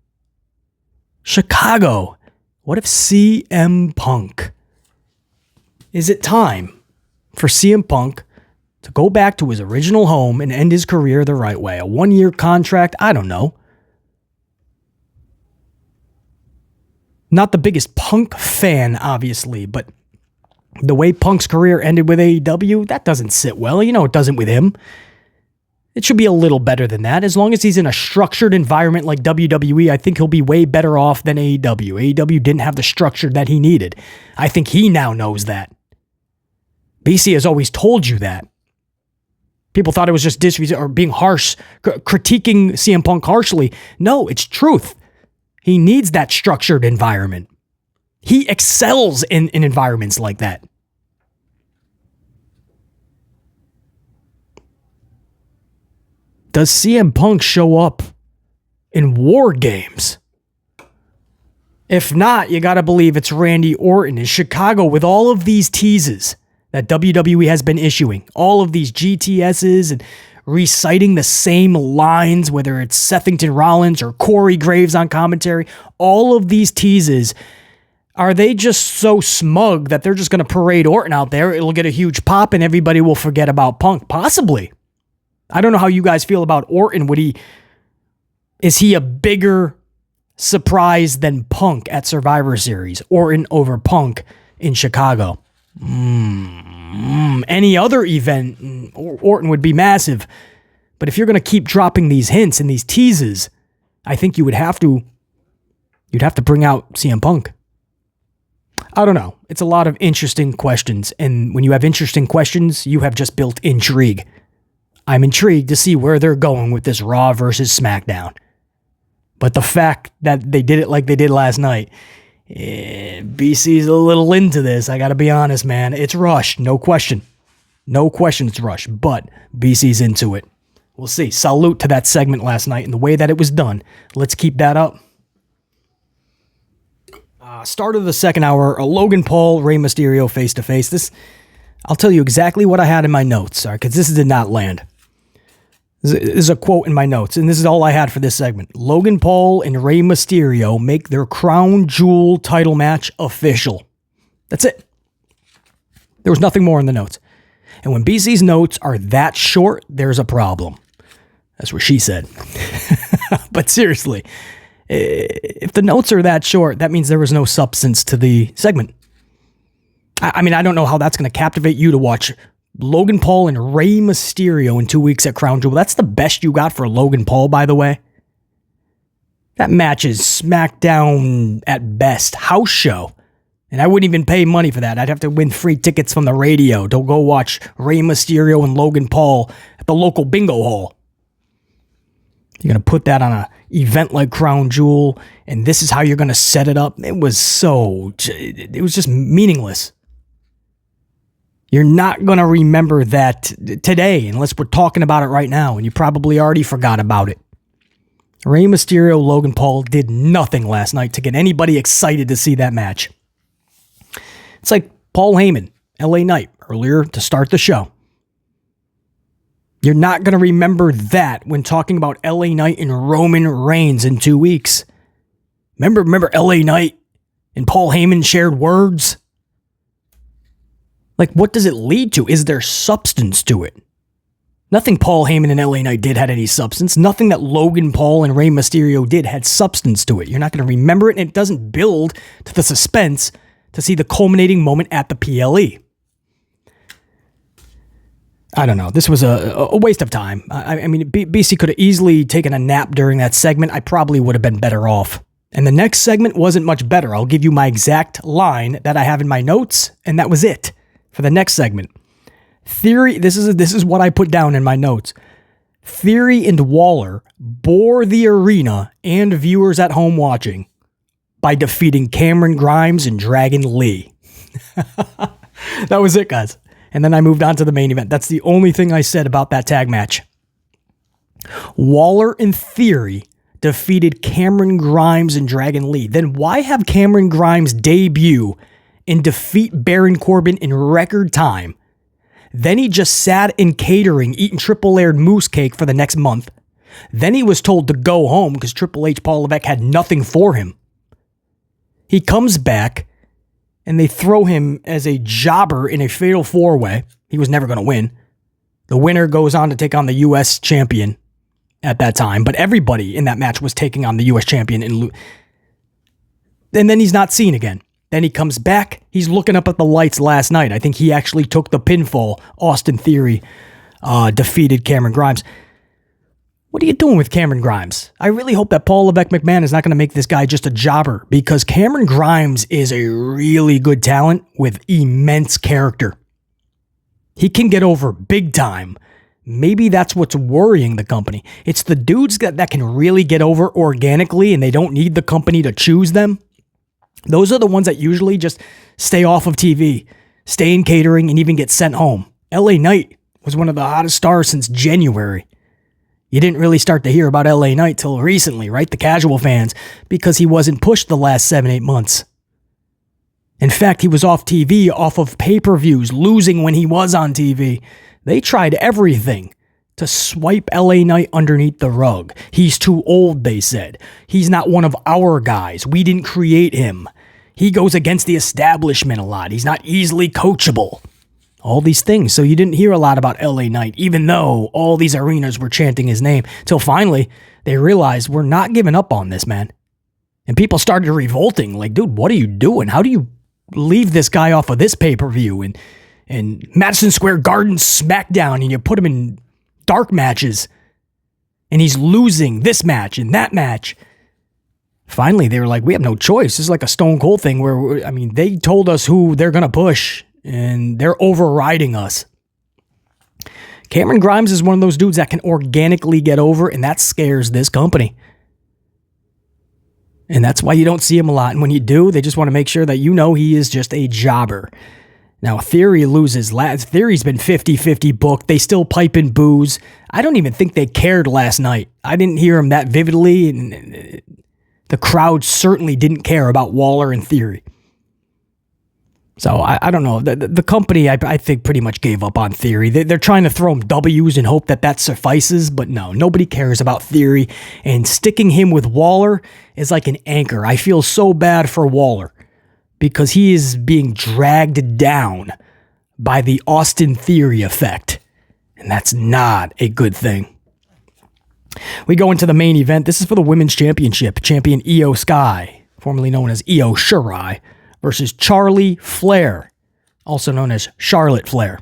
Chicago. What if CM Punk? Is it time for CM Punk to go back to his original home and end his career the right way? A 1-year contract? I don't know. Not the biggest Punk fan, obviously, but the way Punk's career ended with AEW, that doesn't sit well. It doesn't with him. It should be a little better than that. As long as he's in a structured environment like WWE, I think he'll be way better off than AEW. AEW didn't have the structure that he needed. I think he now knows that. BC has always told you that. People thought it was just disrespect or being harsh, critiquing CM Punk harshly. No, it's truth. He needs that structured environment. He excels in environments like that. Does CM Punk show up in War Games? If not, you got to believe it's Randy Orton in Chicago with all of these teases that WWE has been issuing. All of these GTSs and reciting the same lines, whether it's Sethington Rollins or Corey Graves on commentary. All of these teases, are they just so smug that they're just going to parade Orton out there? It'll get a huge pop and everybody will forget about Punk. Possibly. I don't know how you guys feel about Orton. Is he a bigger surprise than Punk at Survivor Series? Orton over Punk in Chicago? Any other event, Orton would be massive. But if you're going to keep dropping these hints and these teases, I think you'd have to bring out CM Punk. I don't know. It's a lot of interesting questions. And when you have interesting questions, you have just built intrigue. I'm intrigued to see where they're going with this Raw versus SmackDown. But the fact that they did it like they did last night, BC's a little into this. I got to be honest, man. It's rushed. No question. No question it's rushed. But BC's into it. We'll see. Salute to that segment last night and the way that it was done. Let's keep that up. Start of the second hour, a Logan Paul, Rey Mysterio face-to-face. This, I'll tell you exactly what I had in my notes, because this did not land. This is a quote in my notes, and this is all I had for this segment. Logan Paul and Rey Mysterio make their crown jewel title match official. That's it. There was nothing more in the notes. And when BC's notes are that short, there's a problem. That's what she said. But seriously, if the notes are that short, that means there was no substance to the segment. I mean, I don't know how that's going to captivate you to watch Logan Paul and Rey Mysterio in 2 weeks at Crown Jewel. That's the best you got for Logan Paul, by the way. That match is SmackDown at best, house show. And I wouldn't even pay money for that. I'd have to win free tickets from the radio to go watch Rey Mysterio and Logan Paul at the local bingo hall. You're going to put that on an event like Crown Jewel, and this is how you're going to set it up. It was just meaningless. You're not going to remember that today unless we're talking about it right now, and you probably already forgot about it. Rey Mysterio, Logan Paul did nothing last night to get anybody excited to see that match. It's like Paul Heyman, LA Knight, earlier to start the show. You're not going to remember that when talking about LA Knight and Roman Reigns in 2 weeks. Remember LA Knight and Paul Heyman shared words? Like, what does it lead to? Is there substance to it? Nothing Paul Heyman and LA Knight did had any substance. Nothing that Logan Paul and Rey Mysterio did had substance to it. You're not going to remember it, and it doesn't build to the suspense to see the culminating moment at the PLE. I don't know. This was a waste of time. I mean, BC could have easily taken a nap during that segment. I probably would have been better off. And the next segment wasn't much better. I'll give you my exact line that I have in my notes, and that was it for the next segment. Theory, this is what I put down in my notes. Theory and Waller bore the arena and viewers at home watching by defeating Cameron Grimes and Dragon Lee. That was it, guys. And then I moved on to the main event. That's the only thing I said about that tag match. Waller and Theory defeated Cameron Grimes and Dragon Lee. Then why have Cameron Grimes debut and defeat Baron Corbin in record time? Then he just sat in catering, eating triple-layered moose cake for the next month. Then he was told to go home because Triple H, Paul Levesque had nothing for him. He comes back, and they throw him as a jobber in a fatal four-way. He was never going to win. The winner goes on to take on the U.S. champion at that time, but everybody in that match was taking on the U.S. champion. And then he's not seen again. Then he comes back. He's looking up at the lights last night. I think he actually took the pinfall. Austin Theory defeated Cameron Grimes. What are you doing with Cameron Grimes? I really hope that Paul Levesque McMahon is not going to make this guy just a jobber, because Cameron Grimes is a really good talent with immense character. He can get over big time. Maybe that's what's worrying the company. It's the dudes that can really get over organically and they don't need the company to choose them. Those are the ones that usually just stay off of TV, stay in catering, and even get sent home. LA Knight was one of the hottest stars since January. You didn't really start to hear about LA Knight till recently, right? The casual fans, because he wasn't pushed the last 7-8 months. In fact, he was off TV, off of pay-per-views, losing when he was on TV. They tried everything to swipe LA Knight underneath the rug. He's too old, they said. He's not one of our guys. We didn't create him. He goes against the establishment a lot. He's not easily coachable. All these things. So you didn't hear a lot about LA Knight, even though all these arenas were chanting his name, till finally they realized we're not giving up on this, man. And people started revolting. Like, dude, what are you doing? How do you leave this guy off of this pay-per-view and Madison Square Garden SmackDown, and you put him in dark matches, and he's losing this match and that match? Finally, they were like, we have no choice. This is like a Stone Cold thing where, they told us who they're going to push, and they're overriding us. Cameron Grimes is one of those dudes that can organically get over, and that scares this company. And that's why you don't see him a lot. And when you do, they just want to make sure that you know he is just a jobber. Now, Theory loses. Theory's been 50-50 booked. They still pipe in boos. I don't even think they cared last night. I didn't hear him that vividly, and the crowd certainly didn't care about Waller and Theory. So, I don't know. The company, I think, pretty much gave up on Theory. They're trying to throw him W's and hope that suffices, but no, nobody cares about Theory, and sticking him with Waller is like an anchor. I feel so bad for Waller, because he is being dragged down by the Austin Theory effect. And that's not a good thing. We go into the main event. This is for the Women's Championship. Champion Io Sky, formerly known as Io Shirai, versus Charlie Flair, also known as Charlotte Flair.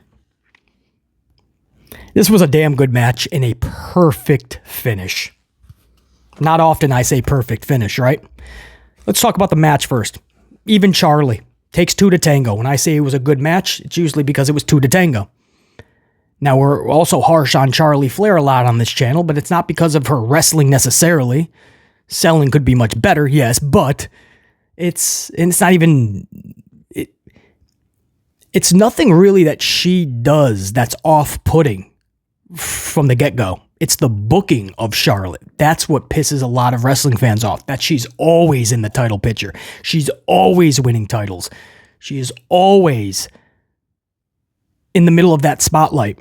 This was a damn good match and a perfect finish. Not often I say perfect finish, right? Let's talk about the match first. Even Charlie takes two to tango. When I say it was a good match, it's usually because it was two to tango. Now, we're also harsh on Charlie Flair a lot on this channel, but it's not because of her wrestling necessarily. Selling could be much better, yes, but it's not even... It's nothing really that she does that's off-putting from the get-go. It's the booking of Charlotte. That's what pisses a lot of wrestling fans off, that she's always in the title picture. She's always winning titles. She is always in the middle of that spotlight.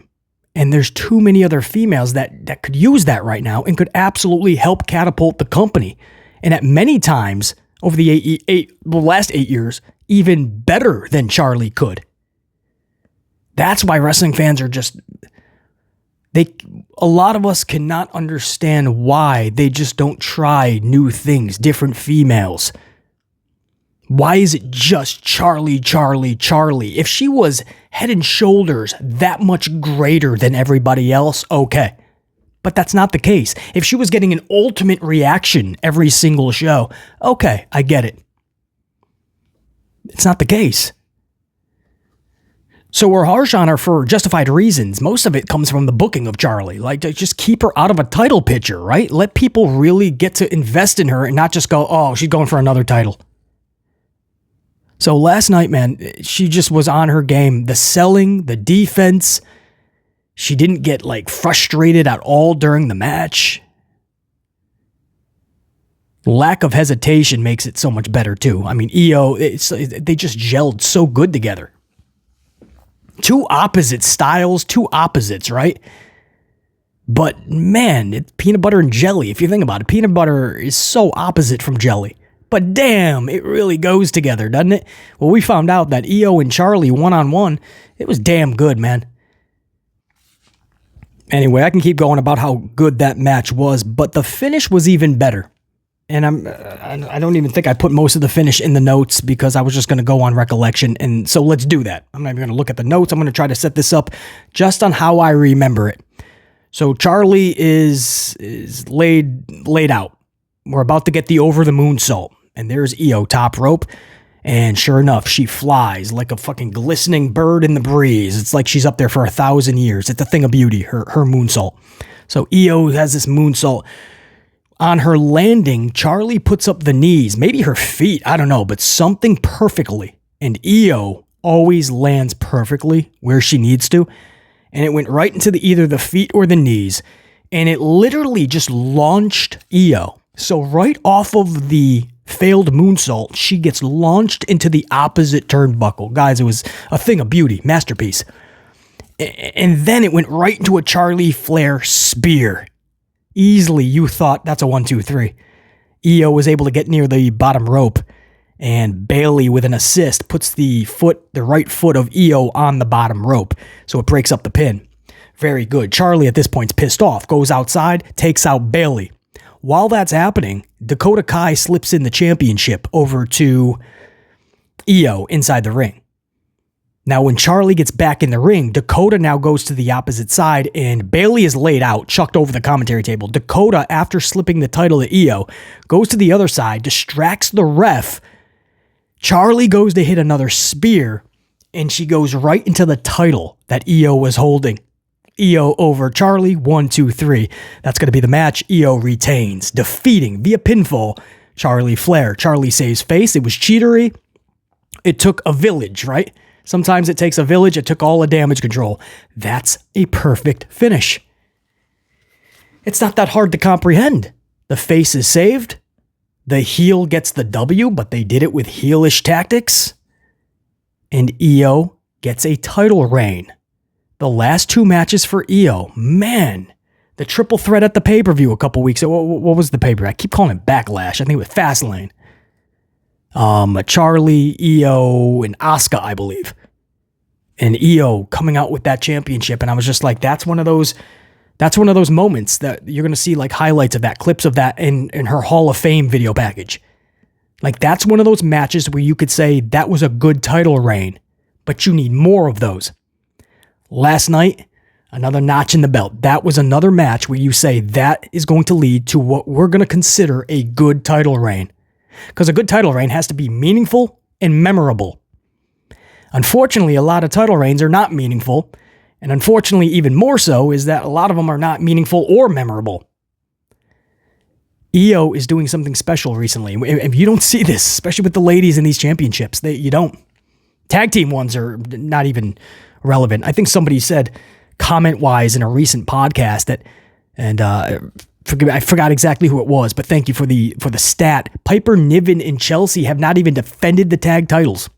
And there's too many other females that could use that right now and could absolutely help catapult the company. And at many times over the last 8 years, even better than Charlie could. That's why wrestling fans are just... A lot of us cannot understand why they just don't try new things, different females. Why is it just Charlie, Charlie, Charlie? If she was head and shoulders that much greater than everybody else, okay. But that's not the case. If she was getting an ultimate reaction every single show, okay, I get it. It's not the case. So we're harsh on her for justified reasons. Most of it comes from the booking of Charlie. Like, just keep her out of a title picture, right? Let people really get to invest in her and not just go, oh, she's going for another title. So last night, man, she just was on her game. The selling, the defense. She didn't get, like, frustrated at all during the match. Lack of hesitation makes it so much better, too. I mean, Io, they just gelled so good together. Two opposite styles, two opposites, right? But man, it's peanut butter and jelly. If you think about it, peanut butter is so opposite from jelly. But damn, it really goes together, doesn't it? Well, we found out that Io and Charlie one-on-one, it was damn good, man. Anyway, I can keep going about how good that match was, but the finish was even better. And I don't even think I put most of the finish in the notes because I was just going to go on recollection. And so let's do that. I'm not even going to look at the notes. I'm going to try to set this up just on how I remember it. So Charlie is laid out. We're about to get the over the moonsault. And there's Io top rope. And sure enough, she flies like a fucking glistening bird in the breeze. It's like she's up there for 1,000 years. It's a thing of beauty, her moonsault. So Io has this moonsault. On her landing, Charlie puts up the knees, maybe her feet, I don't know, but something perfectly. And Io always lands perfectly where she needs to. And it went right into either the feet or the knees. And it literally just launched Io. So right off of the failed moonsault, she gets launched into the opposite turnbuckle. Guys, it was a thing of beauty, masterpiece. And then it went right into a Charlie Flair spear. Easily, you thought that's a 1, 2, 3. Io was able to get near the bottom rope, and Bayley, with an assist, puts the right foot of Io on the bottom rope, so it breaks up the pin. Very good. Charlie at this point's pissed off, goes outside, takes out Bayley. While that's happening, Dakota Kai slips in the championship over to Io inside the ring. Now, when Charlie gets back in the ring, Dakota now goes to the opposite side, and Bayley is laid out, chucked over the commentary table. Dakota, after slipping the title to Io, goes to the other side, distracts the ref. Charlie goes to hit another spear, and she goes right into the title that Io was holding. Io over Charlie, 1, 2, 3. That's going to be the match. Io retains, defeating via pinfall Charlie Flair. Charlie saves face. It was cheatery. It took a village, right? Sometimes it takes a village. It took all the damage control. That's a perfect finish. It's not that hard to comprehend. The face is saved. The heel gets the W, but they did it with heelish tactics. And Io gets a title reign. The last two matches for Io, man, the triple threat at the pay-per-view a couple weeks ago. What was the pay-per-view? I keep calling it Backlash. I think it was Fastlane. Charlie, Io, and Asuka, I believe. And Io coming out with that championship. And I was just like, that's one of those That's one of those moments that you're going to see like highlights of that, clips of that in her Hall of Fame video package. Like that's one of those matches where you could say that was a good title reign, but you need more of those. Last night, another notch in the belt. That was another match where you say that is going to lead to what we're going to consider a good title reign. Because a good title reign has to be meaningful and memorable. Unfortunately, a lot of title reigns are not meaningful. And unfortunately, even more so, is that a lot of them are not meaningful or memorable. Io is doing something special recently. If you don't see this, especially with the ladies in these championships, you don't. Tag team ones are not even relevant. I think somebody said, comment-wise in a recent podcast that, and I forgot exactly who it was, but thank you for the stat. Piper Niven and Chelsea have not even defended the tag titles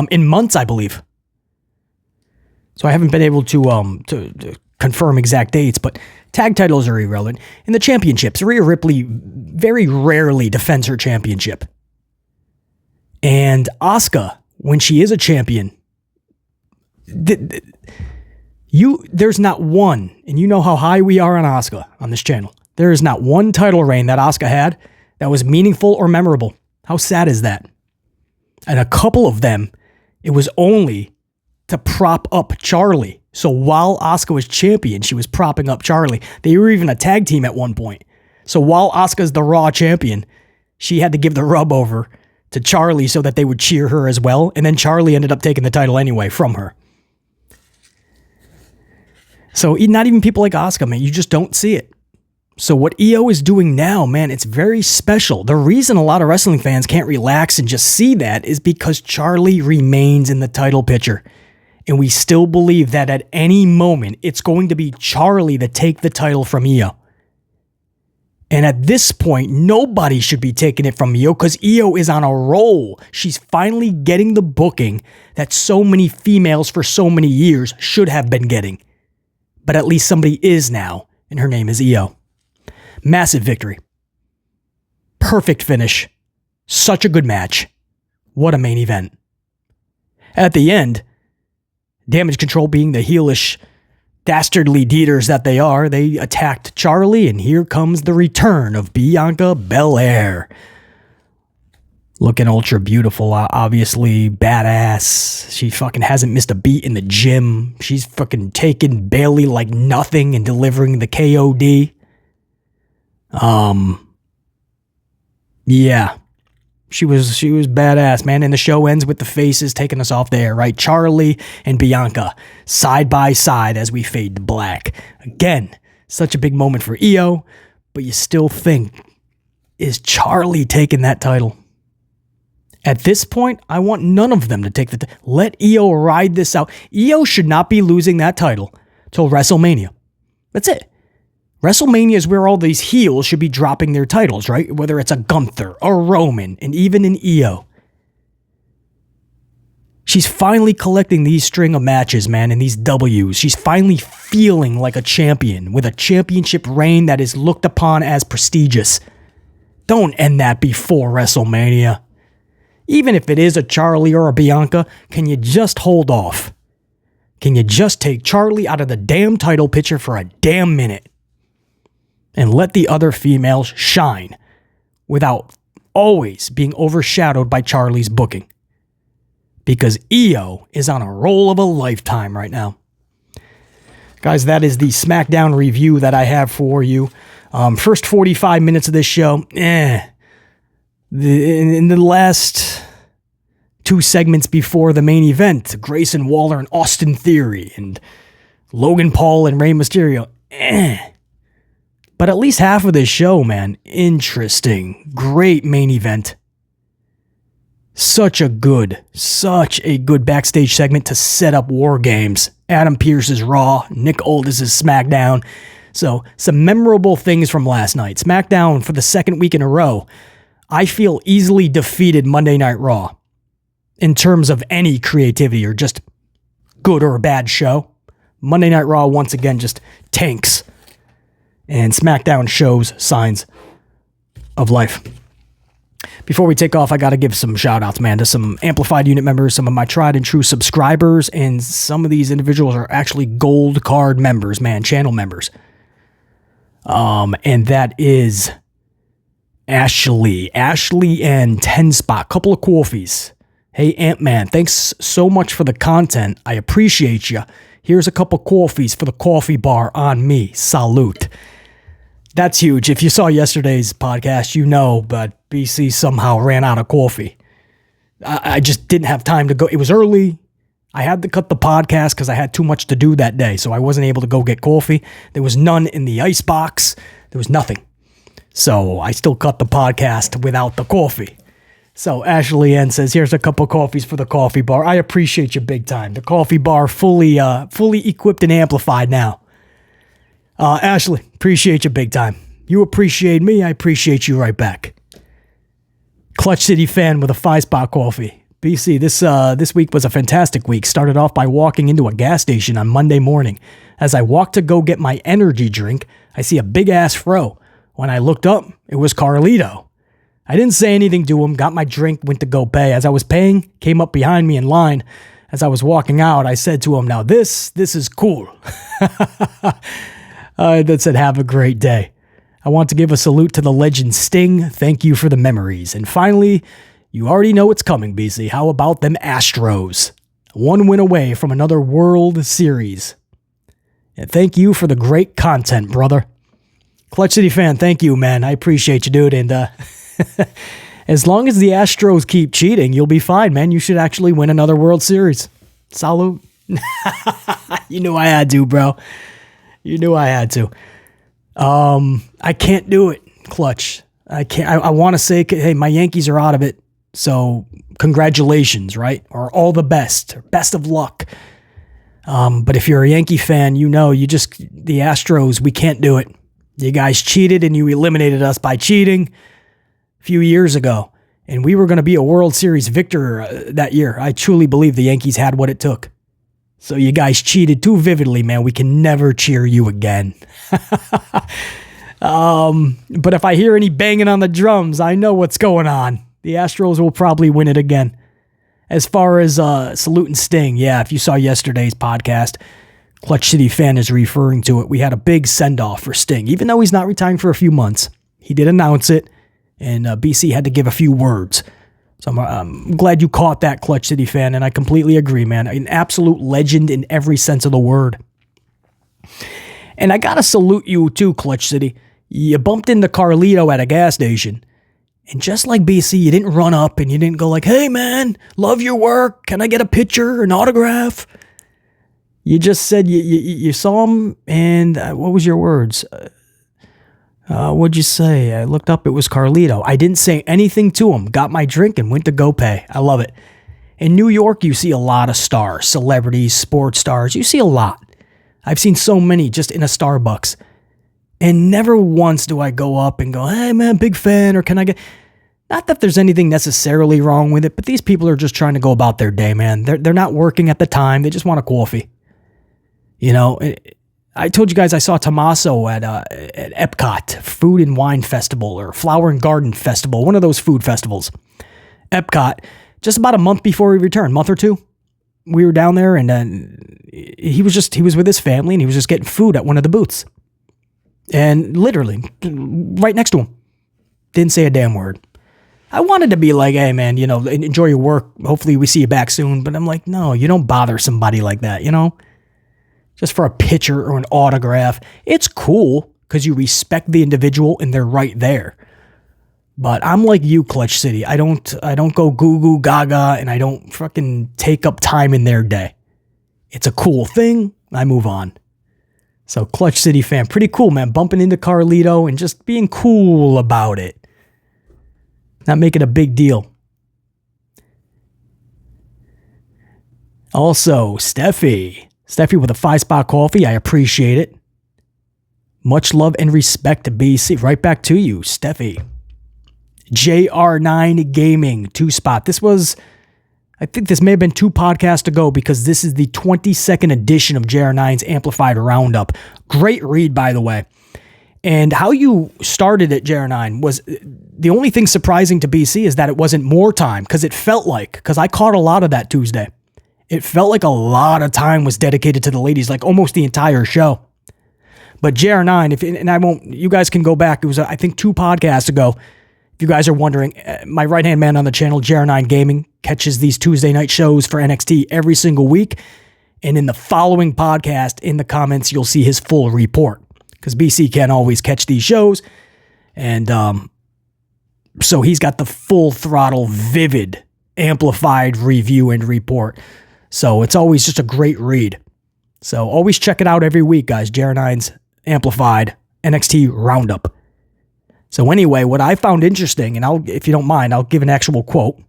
in months, I believe. So I haven't been able to confirm exact dates, but tag titles are irrelevant. In the championships, Rhea Ripley very rarely defends her championship. And Asuka, when she is a champion, there's not one, and you know how high we are on Asuka on this channel. There is not one title reign that Asuka had that was meaningful or memorable. How sad is that? And a couple of them, it was only to prop up Charlie. So while Asuka was champion, she was propping up Charlie. They were even a tag team at one point. So while Asuka's the Raw champion, she had to give the rub over to Charlie so that they would cheer her as well. And then Charlie ended up taking the title anyway from her. So not even people like Asuka, man, you just don't see it. So what Io is doing now, man, it's very special. The reason a lot of wrestling fans can't relax and just see that is because Charlie remains in the title picture. And we still believe that at any moment, it's going to be Charlie to take the title from Io. And at this point, nobody should be taking it from Io because Io is on a roll. She's finally getting the booking that so many females for so many years should have been getting. But at least somebody is now, and her name is Io. Massive victory. Perfect finish. Such a good match. What a main event. At the end, Damage Control, being the heelish, dastardly Dieters that they are, they attacked Charlie, and here comes the return of Bianca Belair. Looking ultra beautiful, obviously badass. She fucking hasn't missed a beat in the gym. She's fucking taking Bayley like nothing and delivering the KOD. Yeah. She was badass, man. And the show ends with the faces taking us off there, right? Charlie and Bianca side by side as we fade to black. Again, such a big moment for Io, but you still think, is Charlie taking that title? At this point, I want none of them to take the title. Let Io ride this out. Io should not be losing that title till WrestleMania. That's it. WrestleMania is where all these heels should be dropping their titles, right? Whether it's a Gunther, a Roman, and even an Io. She's finally collecting these string of matches, man, and these W's. She's finally feeling like a champion with a championship reign that is looked upon as prestigious. Don't end that before WrestleMania. Even if it is a Charlie or a Bianca, can you just hold off? Can you just take Charlie out of the damn title picture for a damn minute? And let the other females shine without always being overshadowed by Charlie's booking. Because Io is on a roll of a lifetime right now. Guys, that is the SmackDown review that I have for you. First 45 minutes of this show, in the last two segments before the main event, Greyson Waller and Austin Theory, and Logan Paul and Rey Mysterio, But at least half of this show, man, interesting. Great main event. Such a good backstage segment to set up War Games. Adam Pearce's Raw, Nick Aldis' SmackDown. So, some memorable things from last night. SmackDown, for the second week in a row, I feel easily defeated Monday Night Raw in terms of any creativity or just good or bad show. Monday Night Raw, once again, just tanks. And SmackDown shows signs of life. Before we take off, I got to give some shout outs, man, to some Amplified Unit members, some of my tried and true subscribers, and some of these individuals are actually gold card members, man, channel members. And that is Ashley and 10 Spot, couple of coffees. Hey, Ant-Man, thanks so much for the content. I appreciate you. Here's a couple coffees for the coffee bar on me. Salute. That's huge. If you saw yesterday's podcast, you know, but BC somehow ran out of coffee. I just didn't have time to go. It was early. I had to cut the podcast because I had too much to do that day, so I wasn't able to go get coffee. There was none in the ice box. There was nothing. So I still cut the podcast without the coffee. So Ashley Ann says, here's a couple coffees for the coffee bar. I appreciate you big time. The coffee bar fully equipped and amplified now. Ashley, appreciate you big time. You appreciate me, I appreciate you right back. Clutch City fan with a 5-spot coffee. BC, this week was a fantastic week. Started off by walking into a gas station on Monday morning. As I walked to go get my energy drink, I see a big-ass fro. When I looked up, it was Carlito. I didn't say anything to him, got my drink, went to go pay. As I was paying, came up behind me in line. As I was walking out, I said to him, now this is cool. That said, have a great day. I want to give a salute to the legend Sting. Thank you for the memories. And finally, you already know it's coming, BC. How about them Astros? One win away from another World Series. And thank you for the great content, brother. Clutch City fan, thank you, man. I appreciate you, dude. And as long as the Astros keep cheating, you'll be fine, man. You should actually win another World Series. Salute. You knew I had to, bro. You knew I had to. I can't do it, Clutch. I can't. I want to say, hey, my Yankees are out of it. So congratulations, right? Or all the best. Or best of luck. But if you're a Yankee fan, you know, the Astros, we can't do it. You guys cheated and you eliminated us by cheating a few years ago. And we were going to be a World Series victor that year. I truly believe the Yankees had what it took. So you guys cheated too vividly, man. We can never cheer you again. But if I hear any banging on the drums, I know what's going on. The Astros will probably win it again. As far as Salute and Sting, yeah, if you saw yesterday's podcast, Clutch City fan is referring to it. We had a big send-off for Sting. Even though he's not retiring for a few months, he did announce it, and BC had to give a few words. So I'm glad you caught that, Clutch City fan, and I completely agree, man. An absolute legend in every sense of the word. And I gotta salute you too, Clutch City. You bumped into Carlito at a gas station, and just like BC, you didn't run up and you didn't go like, hey man, love your work, can I get a picture, an autograph? You just said you saw him, and what was your words? What'd you say? I looked up, it was Carlito. I didn't say anything to him. Got my drink and went to go pay. I love it. In New York, you see a lot of stars, celebrities, sports stars. You see a lot. I've seen so many just in a Starbucks. And never once do I go up and go, hey man, big fan, or can I get... Not that there's anything necessarily wrong with it, but these people are just trying to go about their day, man. They're not working at the time. They just want a coffee. You know, I told you guys I saw Tommaso at Epcot, Food and Wine Festival, or Flower and Garden Festival, one of those food festivals. Epcot, just about a month before we returned, month or two. We were down there, and he was with his family, and he was just getting food at one of the booths. And literally, right next to him. Didn't say a damn word. I wanted to be like, hey man, you know, enjoy your work. Hopefully we see you back soon. But I'm like, no, you don't bother somebody like that, you know? Just for a picture or an autograph. It's cool because you respect the individual and they're right there. But I'm like you, Clutch City. I don't go goo goo gaga, and I don't fucking take up time in their day. It's a cool thing. I move on. So Clutch City fan, pretty cool, man. Bumping into Carlito and just being cool about it. Not making a big deal. Also, Steffi with a 5-spot coffee. I appreciate it. Much love and respect to BC. Right back to you, Steffi. JR9 Gaming, 2-spot. I think this may have been 2 podcasts ago because this is the 22nd edition of JR9's Amplified Roundup. Great read, by the way. And how you started at JR9 was the only thing surprising to BC is that it wasn't more time, because it felt like, because I caught a lot of that Tuesday. It felt like a lot of time was dedicated to the ladies, like almost the entire show. But JR9, and I won't, you guys can go back. It was, I think, 2 podcasts ago. If you guys are wondering, my right-hand man on the channel, JR9 Gaming, catches these Tuesday night shows for NXT every single week. And in the following podcast, in the comments, you'll see his full report, because BC can't always catch these shows. And so he's got the full throttle, vivid, amplified review and report. So it's always just a great read. So always check it out every week, guys. JR9's amplified NXT roundup. So anyway, what I found interesting, and if you don't mind, I'll give an actual quote.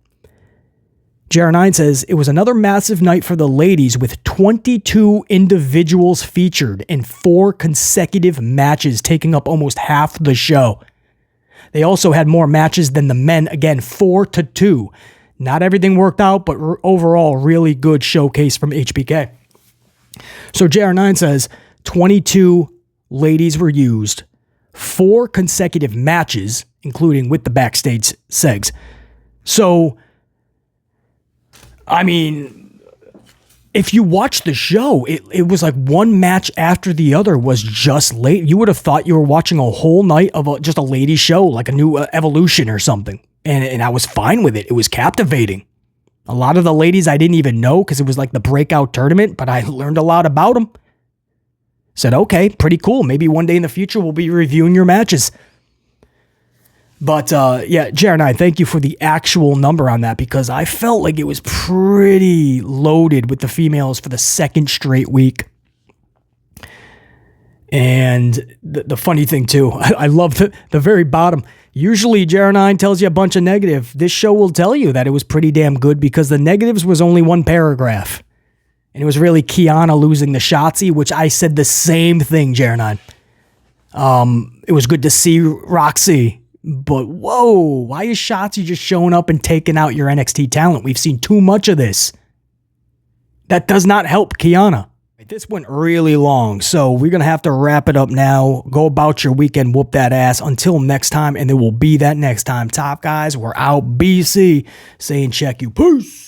JR9 says, it was another massive night for the ladies with 22 individuals featured in 4 consecutive matches, taking up almost half the show. They also had more matches than the men, again, 4-2. Not everything worked out, but overall, really good showcase from HBK. So JR9 says 22 ladies were used, 4 consecutive matches, including with the backstage segs. So, I mean, if you watch the show, it was like one match after the other was just late. You would have thought you were watching a whole night of just a ladies show, like a new Evolution or something. And I was fine with it. It was captivating. A lot of the ladies I didn't even know, because it was like the breakout tournament, but I learned a lot about them. Said, okay, pretty cool. Maybe one day in the future we'll be reviewing your matches. But yeah, JR9, thank you for the actual number on that, because I felt like it was pretty loaded with the females for the 2nd straight week. And the funny thing too, I love the very bottom. Usually JR9 tells you a bunch of negative. This show will tell you that it was pretty damn good, because the negatives was only 1 paragraph. And it was really Kiana losing the Shotzi, which I said the same thing, JR9. It was good to see Roxy, but whoa, why is Shotzi just showing up and taking out your NXT talent? We've seen too much of this. That does not help Kiana. This went really long, so we're going to have to wrap it up now. Go about your weekend, whoop that ass. Until next time, and there will be that next time. Top guys, we're out. BC saying check you. Peace.